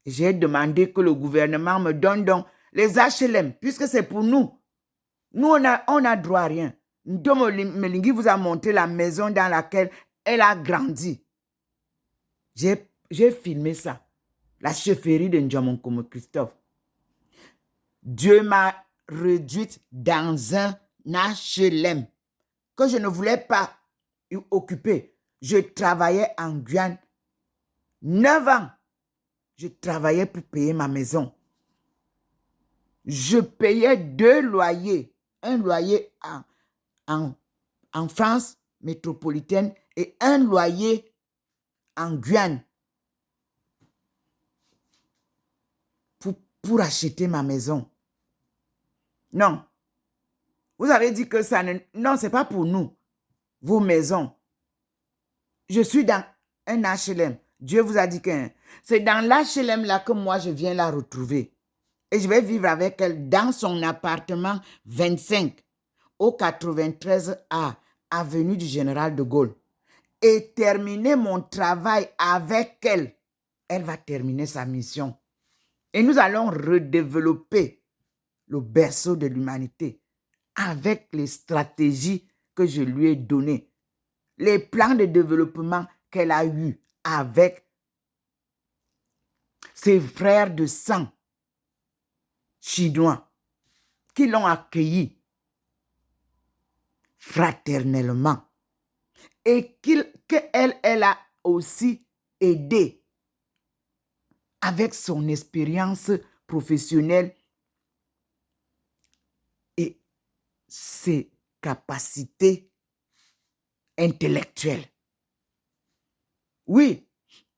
J'ai demandé que le gouvernement me donne donc les HLM, puisque c'est pour nous. Nous, on a droit à rien. Ndomo Melingi vous a montré la maison dans laquelle elle a grandi. J'ai filmé ça. La chefferie de Ndjamonkomo Christophe. Dieu m'a réduite dans un HLM que je ne voulais pas occuper. Je travaillais en Guyane 9 ans. Je travaillais pour payer ma maison. Je payais 2 loyers. Un loyer en France métropolitaine et un loyer en Guyane pour acheter ma maison. Non. Vous avez dit que ça ne... Non, ce n'est pas pour nous. Vos maisons. Je suis dans un HLM. Dieu vous a dit que c'est dans l'HLM là que moi je viens la retrouver. Et je vais vivre avec elle dans son appartement 25 au 93A, avenue du Général de Gaulle. Et terminer mon travail avec elle. Elle va terminer sa mission. Et nous allons redévelopper le berceau de l'humanité avec les stratégies que je lui ai données. Les plans de développement qu'elle a eus avec ses frères de sang chinois qui l'ont accueilli fraternellement et qu'elle a aussi aidé avec son expérience professionnelle et ses capacités intellectuelles. Oui,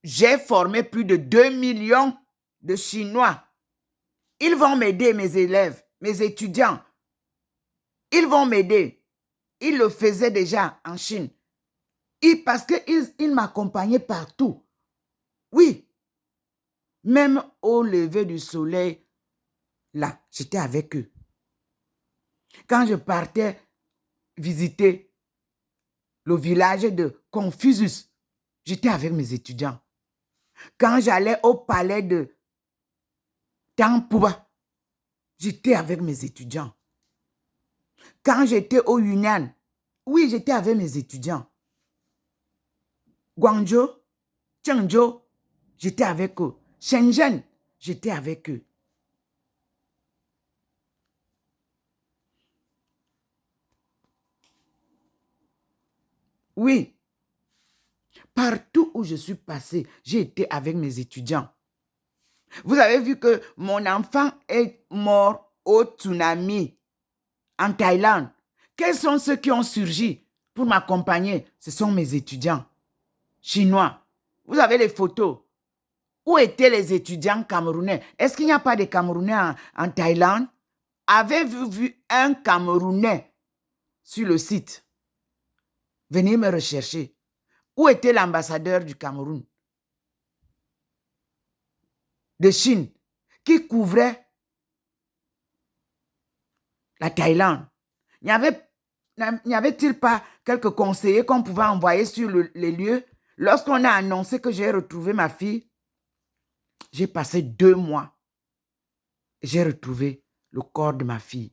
j'ai formé plus de 2 millions de Chinois. Ils vont m'aider, mes élèves, mes étudiants. Ils vont m'aider. Ils le faisaient déjà en Chine. Parce qu'ils m'accompagnaient partout. Oui. Même au lever du soleil, là, j'étais avec eux. Quand je partais visiter le village de Confucius, j'étais avec mes étudiants. Quand j'allais au palais de Tangpuba, j'étais avec mes étudiants. Quand j'étais au Yunnan, oui, j'étais avec mes étudiants. Guangzhou, Chengzhou, j'étais avec eux. Shenzhen, j'étais avec eux. Oui. Partout où je suis passée, j'ai été avec mes étudiants. Vous avez vu que mon enfant est mort au tsunami en Thaïlande. Quels sont ceux qui ont surgi pour m'accompagner? Ce sont mes étudiants chinois. Vous avez les photos. Où étaient les étudiants camerounais? Est-ce qu'il n'y a pas de Camerounais en Thaïlande? Avez-vous vu un Camerounais sur le site? Venez me rechercher. Où était l'ambassadeur du Cameroun? De Chine, qui couvrait la Thaïlande? N'y avait-il pas quelques conseillers qu'on pouvait envoyer sur les lieux? Lorsqu'on a annoncé que j'ai retrouvé ma fille, j'ai passé 2 mois. J'ai retrouvé le corps de ma fille.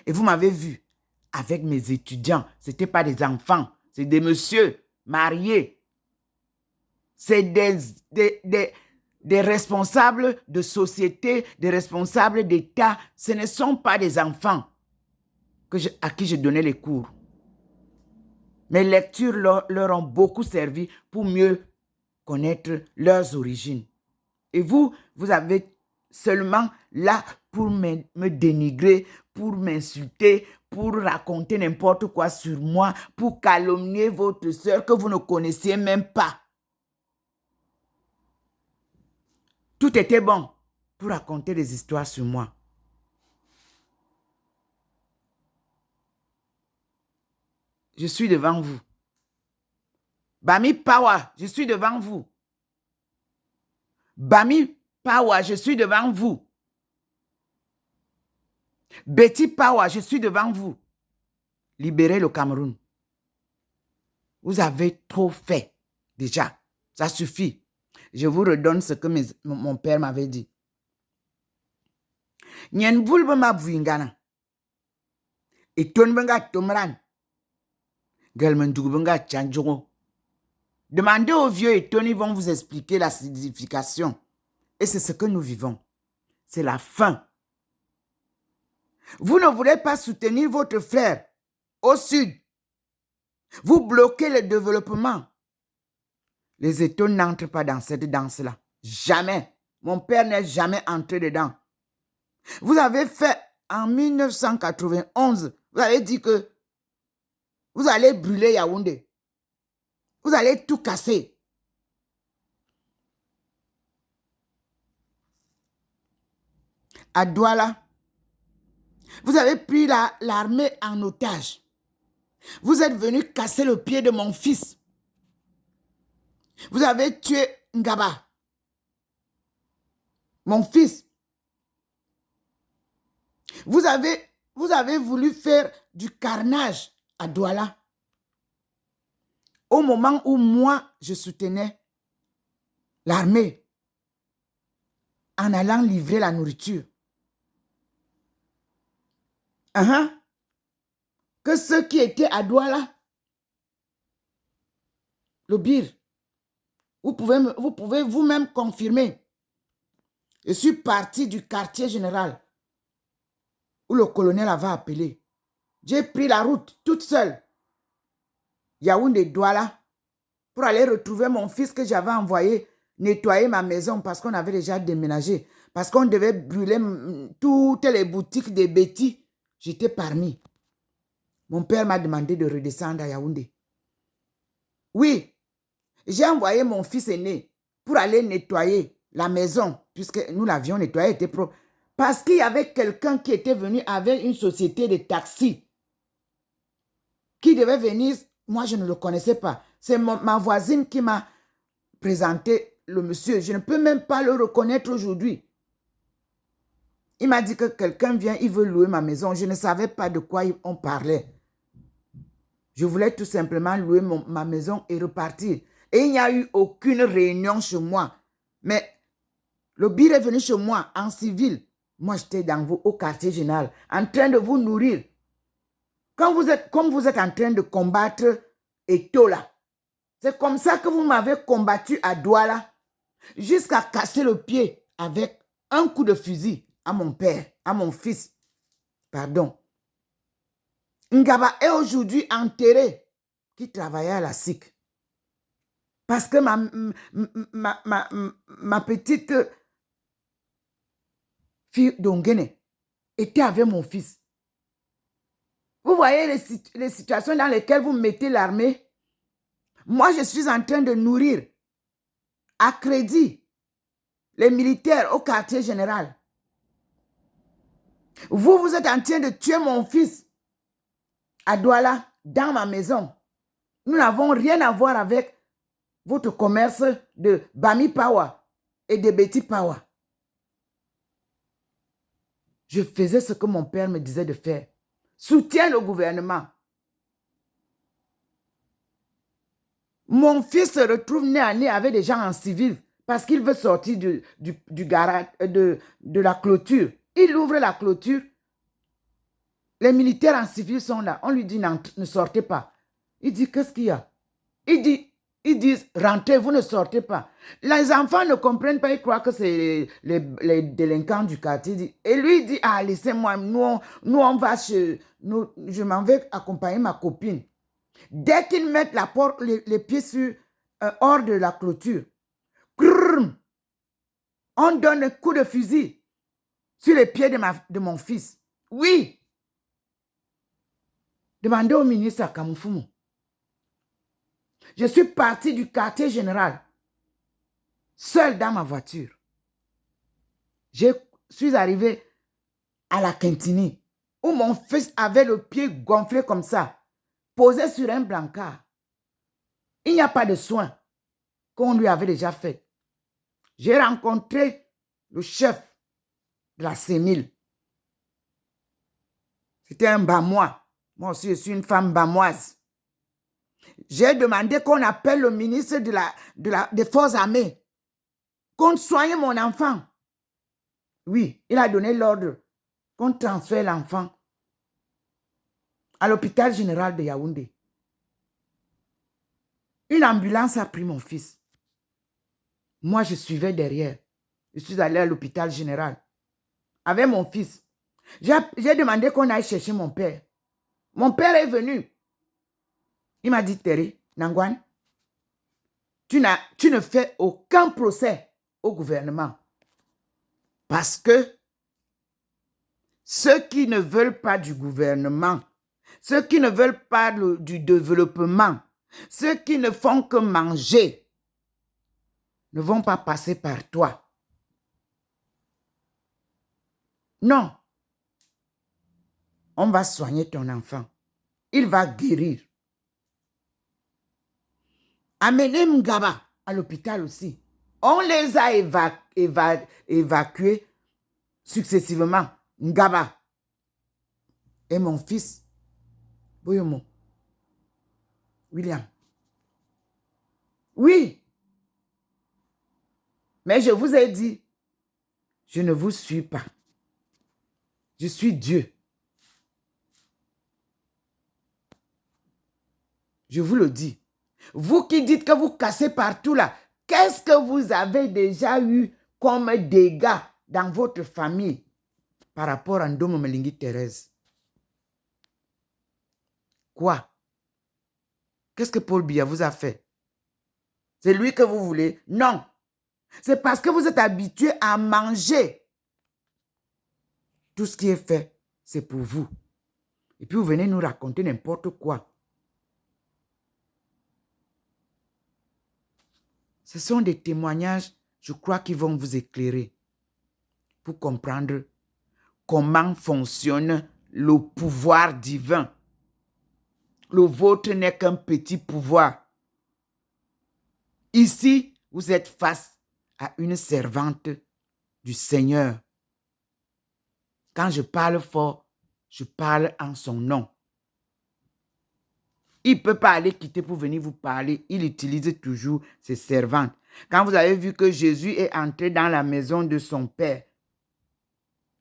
Et vous m'avez vu avec mes étudiants. Ce n'étaient pas des enfants, c'est des messieurs mariés. C'est des responsables de société, des responsables d'État. Ce ne sont pas des enfants à qui je donnais les cours. Mes lectures leur ont beaucoup servi pour mieux connaître leurs origines. Et vous avez seulement là pour me dénigrer, pour m'insulter, pour raconter n'importe quoi sur moi, pour calomnier votre sœur que vous ne connaissiez même pas. Tout était bon pour raconter des histoires sur moi. Je suis devant vous. Bami Power, je suis devant vous. Bami Pawa, je suis devant vous. Betty Pawa, je suis devant vous. Libérez le Cameroun. Vous avez trop fait, déjà. Ça suffit. Je vous redonne ce que mon père m'avait dit. Nyen vulbe ma bouingana. Et ton benga tomran. Gelmendoug benga tchandjongo. Demandez aux vieux et Tony vont vous expliquer la signification. Et c'est ce que nous vivons. C'est la fin. Vous ne voulez pas soutenir votre frère au sud. Vous bloquez le développement. Les États n'entrent pas dans cette danse-là. Jamais. Mon père n'est jamais entré dedans. Vous avez fait en 1991, vous avez dit que vous allez brûler Yaoundé. Vous allez tout casser. À Douala, vous avez pris l'armée en otage. Vous êtes venu casser le pied de mon fils. Vous avez tué Ngaba. Mon fils. Vous avez voulu faire du carnage à Douala. Au moment où moi, je soutenais l'armée en allant livrer la nourriture. Que ceux qui étaient à Douala, le bir, vous pouvez vous-même confirmer. Je suis parti du quartier général où le colonel avait appelé. J'ai pris la route toute seule. Yaoundé Douala pour aller retrouver mon fils que j'avais envoyé nettoyer ma maison parce qu'on avait déjà déménagé. Parce qu'on devait brûler toutes les boutiques de Betty. J'étais parmi. Mon père m'a demandé de redescendre à Yaoundé. Oui, j'ai envoyé mon fils aîné pour aller nettoyer la maison, puisque nous l'avions nettoyée, était propre. Parce qu'il y avait quelqu'un qui était venu avec une société de taxi qui devait venir. Moi, je ne le connaissais pas. C'est ma voisine qui m'a présenté le monsieur. Je ne peux même pas le reconnaître aujourd'hui. Il m'a dit que quelqu'un vient, il veut louer ma maison. Je ne savais pas de quoi on parlait. Je voulais tout simplement louer ma maison et repartir. Et il n'y a eu aucune réunion chez moi. Mais le bir est venu chez moi en civil. Moi, j'étais au quartier général, en train de vous nourrir. Comme vous êtes en train de combattre Etola, c'est comme ça que vous m'avez combattu à Douala, jusqu'à casser le pied avec un coup de fusil à mon père, à mon fils. Pardon. Ngaba est aujourd'hui enterré, qui travaillait à la SIC. Parce que ma petite fille d'Ongene était avec mon fils. Vous voyez les situations dans lesquelles vous mettez l'armée. Moi, je suis en train de nourrir à crédit les militaires au quartier général. Vous êtes en train de tuer mon fils à Douala, dans ma maison. Nous n'avons rien à voir avec votre commerce de Bami Pawa et de Betty Pawa. Je faisais ce que mon père me disait de faire. Soutiens le gouvernement. Mon fils se retrouve nez à nez avec des gens en civil parce qu'il veut sortir du garage, de la clôture. Il ouvre la clôture. Les militaires en civil sont là. On lui dit ne sortez pas. Il dit qu'est-ce qu'il y a? Ils disent rentrez, vous ne sortez pas. Les enfants ne comprennent pas, ils croient que c'est les délinquants du quartier. Et lui il dit laissez-moi, nous on va je m'en vais accompagner ma copine. Dès qu'ils mettent les pieds hors de la clôture, on donne un coup de fusil sur les pieds de mon fils. Oui. Demandez au ministre à Kamoufoumou. Je suis parti du quartier général, seul dans ma voiture. Je suis arrivé à la Quintini, où mon fils avait le pied gonflé comme ça, posé sur un brancard. Il n'y a pas de soins qu'on lui avait déjà fait. J'ai rencontré le chef de la CEMIL. C'était un Bamois. Moi aussi, je suis une femme bamoise. J'ai demandé qu'on appelle le ministre des Forces armées, qu'on soigne mon enfant. Oui, il a donné l'ordre qu'on transfère l'enfant à l'hôpital général de Yaoundé. Une ambulance a pris mon fils. Moi, je suivais derrière. Je suis allée à l'hôpital général avec mon fils. J'ai demandé qu'on aille chercher mon père. Mon père est venu. Il m'a dit, Terry, Nangwan, tu ne fais aucun procès au gouvernement. Parce que ceux qui ne veulent pas du gouvernement, ceux qui ne veulent pas du développement, ceux qui ne font que manger, ne vont pas passer par toi. Non. On va soigner ton enfant. Il va guérir. Amenez Ngaba à l'hôpital aussi. On les a évacués successivement. Ngaba et mon fils, Boyomo, William. Oui. Mais je vous ai dit, je ne vous suis pas. Je suis Dieu. Je vous le dis. Vous qui dites que vous cassez partout là, qu'est-ce que vous avez déjà eu comme dégâts dans votre famille par rapport à Ndomo Melingi Thérèse? Quoi? Qu'est-ce que Paul Biya vous a fait? C'est lui que vous voulez? Non. C'est parce que vous êtes habitué à manger. Tout ce qui est fait, c'est pour vous. Et puis vous venez nous raconter n'importe quoi. Ce sont des témoignages, je crois, qui vont vous éclairer pour comprendre comment fonctionne le pouvoir divin. Le vôtre n'est qu'un petit pouvoir. Ici, vous êtes face à une servante du Seigneur. Quand je parle fort, je parle en son nom. Il ne peut pas aller quitter pour venir vous parler. Il utilise toujours ses servantes. Quand vous avez vu que Jésus est entré dans la maison de son Père,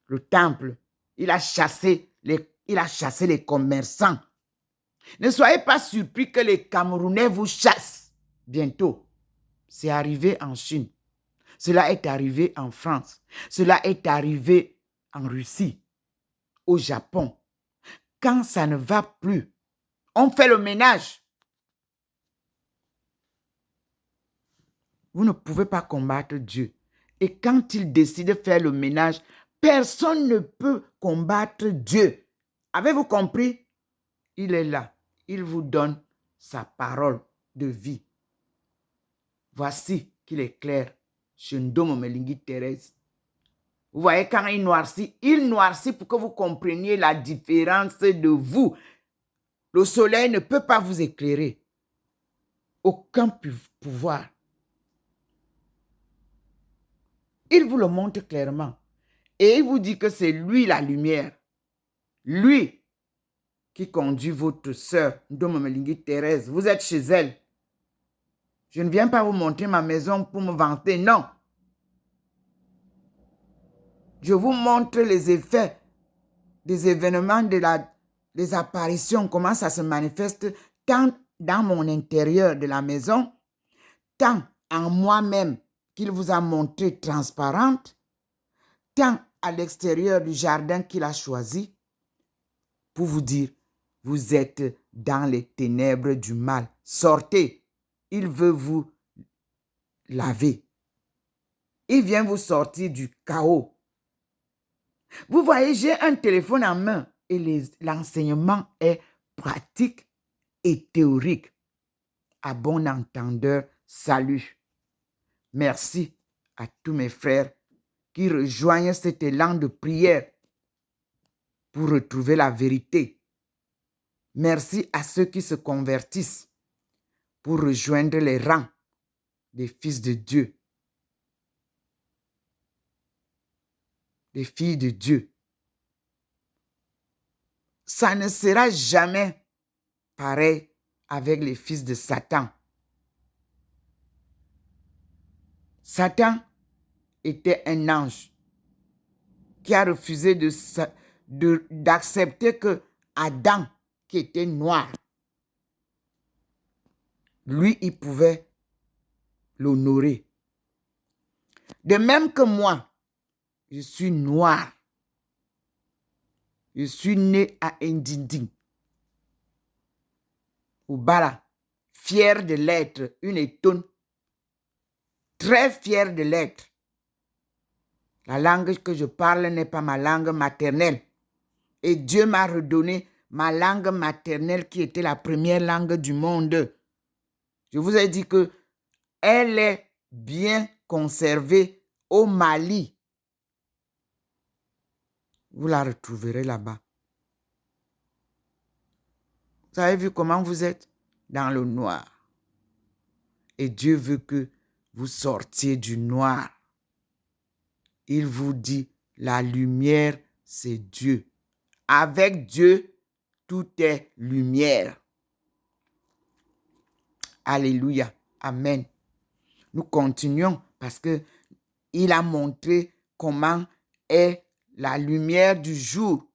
le temple, il a chassé les commerçants. Ne soyez pas surpris que les Camerounais vous chassent bientôt. C'est arrivé en Chine. Cela est arrivé en France. Cela est arrivé en Russie, au Japon. Quand ça ne va plus, on fait le ménage. Vous ne pouvez pas combattre Dieu. Et quand il décide de faire le ménage, personne ne peut combattre Dieu. Avez-vous compris? Il est là. Il vous donne sa parole de vie. Voici qu'il est clair. Chez Ndomo Melingi Thérèse. Vous voyez, quand il noircit pour que vous compreniez la différence de vous. Le soleil ne peut pas vous éclairer. Aucun pouvoir. Il vous le montre clairement. Et il vous dit que c'est lui la lumière. Lui qui conduit votre sœur, Ndomo Melingi Thérèse. Vous êtes chez elle. Je ne viens pas vous montrer ma maison pour me vanter, non. Je vous montre les effets des événements, des apparitions, comment ça se manifeste, tant dans mon intérieur de la maison, tant en moi-même qu'il vous a montré transparente, tant à l'extérieur du jardin qu'il a choisi, pour vous dire, vous êtes dans les ténèbres du mal. Sortez. Il veut vous laver. Il vient vous sortir du chaos. Vous voyez, j'ai un téléphone en main et l'enseignement est pratique et théorique. À bon entendeur, salut. Merci à tous mes frères qui rejoignent cet élan de prière pour retrouver la vérité. Merci à ceux qui se convertissent pour rejoindre les rangs des fils de Dieu. des filles de Dieu. Ça ne sera jamais pareil avec les fils de Satan. Satan était un ange qui a refusé d'accepter que Adam, qui était noir, lui, il pouvait l'honorer. De même que moi, je suis noir. Je suis né à Ndindi, au Bala, fier de l'être, une étonne, très fier de l'être. La langue que je parle n'est pas ma langue maternelle. Et Dieu m'a redonné ma langue maternelle qui était la première langue du monde. Je vous ai dit que elle est bien conservée au Mali. Vous la retrouverez là-bas. Vous avez vu comment vous êtes dans le noir. Et Dieu veut que vous sortiez du noir. Il vous dit, la lumière, c'est Dieu. Avec Dieu, tout est lumière. Alléluia. Amen. Nous continuons parce que il a montré comment est la lumière du jour,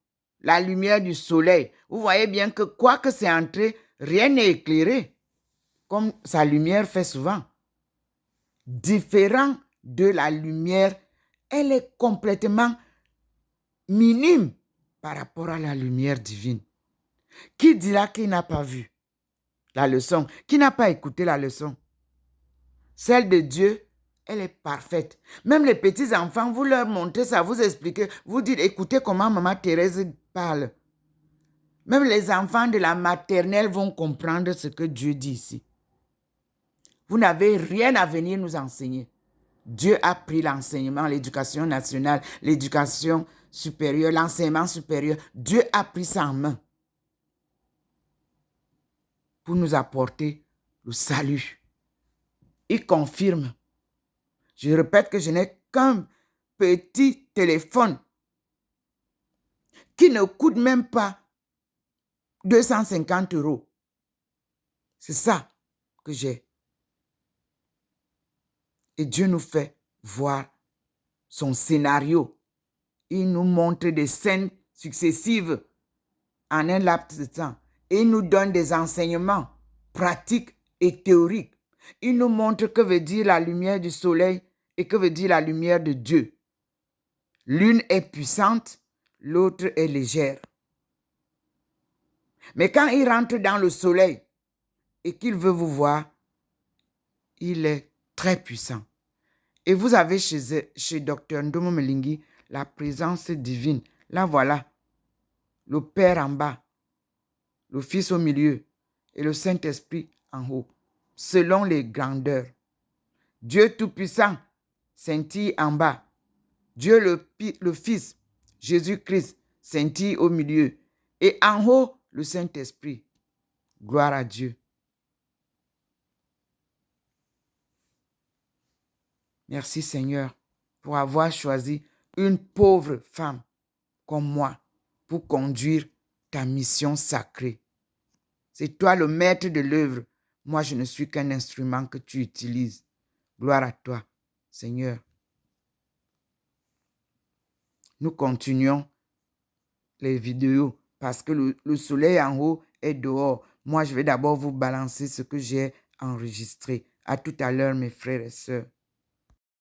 la lumière du soleil. Vous voyez bien que quoi que c'est entré, rien n'est éclairé, comme sa lumière fait souvent. Différent de la lumière, elle est complètement minime par rapport à la lumière divine. Qui dira qu'il n'a pas vu la leçon? Qui n'a pas écouté la leçon? Celle de Dieu, elle est parfaite. Même les petits enfants, vous leur montrez ça, vous expliquez, vous dites, écoutez comment Maman Thérèse parle. Même les enfants de la maternelle vont comprendre ce que Dieu dit ici. Vous n'avez rien à venir nous enseigner. Dieu a pris l'enseignement, l'éducation nationale, l'éducation supérieure, l'enseignement supérieur. Dieu a pris ça en main pour nous apporter le salut. Il confirme. Je répète que je n'ai qu'un petit téléphone qui ne coûte même pas 250 €. C'est ça que j'ai. Et Dieu nous fait voir son scénario. Il nous montre des scènes successives en un laps de temps. Et il nous donne des enseignements pratiques et théoriques. Il nous montre que veut dire la lumière du soleil et que veut dire la lumière de Dieu. L'une est puissante, l'autre est légère. Mais quand il rentre dans le soleil et qu'il veut vous voir, il est très puissant. Et vous avez chez Dr Ndomo Melingi la présence divine. Là, voilà, le Père en bas, le Fils au milieu et le Saint-Esprit en haut, selon les grandeurs. Dieu Tout-Puissant scintille en bas. Dieu le Fils, Jésus-Christ, scintille au milieu. Et en haut, le Saint-Esprit. Gloire à Dieu. Merci Seigneur pour avoir choisi une pauvre femme comme moi pour conduire ta mission sacrée. C'est toi le maître de l'œuvre. Moi, je ne suis qu'un instrument que tu utilises. Gloire à toi, Seigneur. Nous continuons les vidéos parce que le soleil en haut est dehors. Moi, je vais d'abord vous balancer ce que j'ai enregistré. À tout à l'heure, mes frères et sœurs.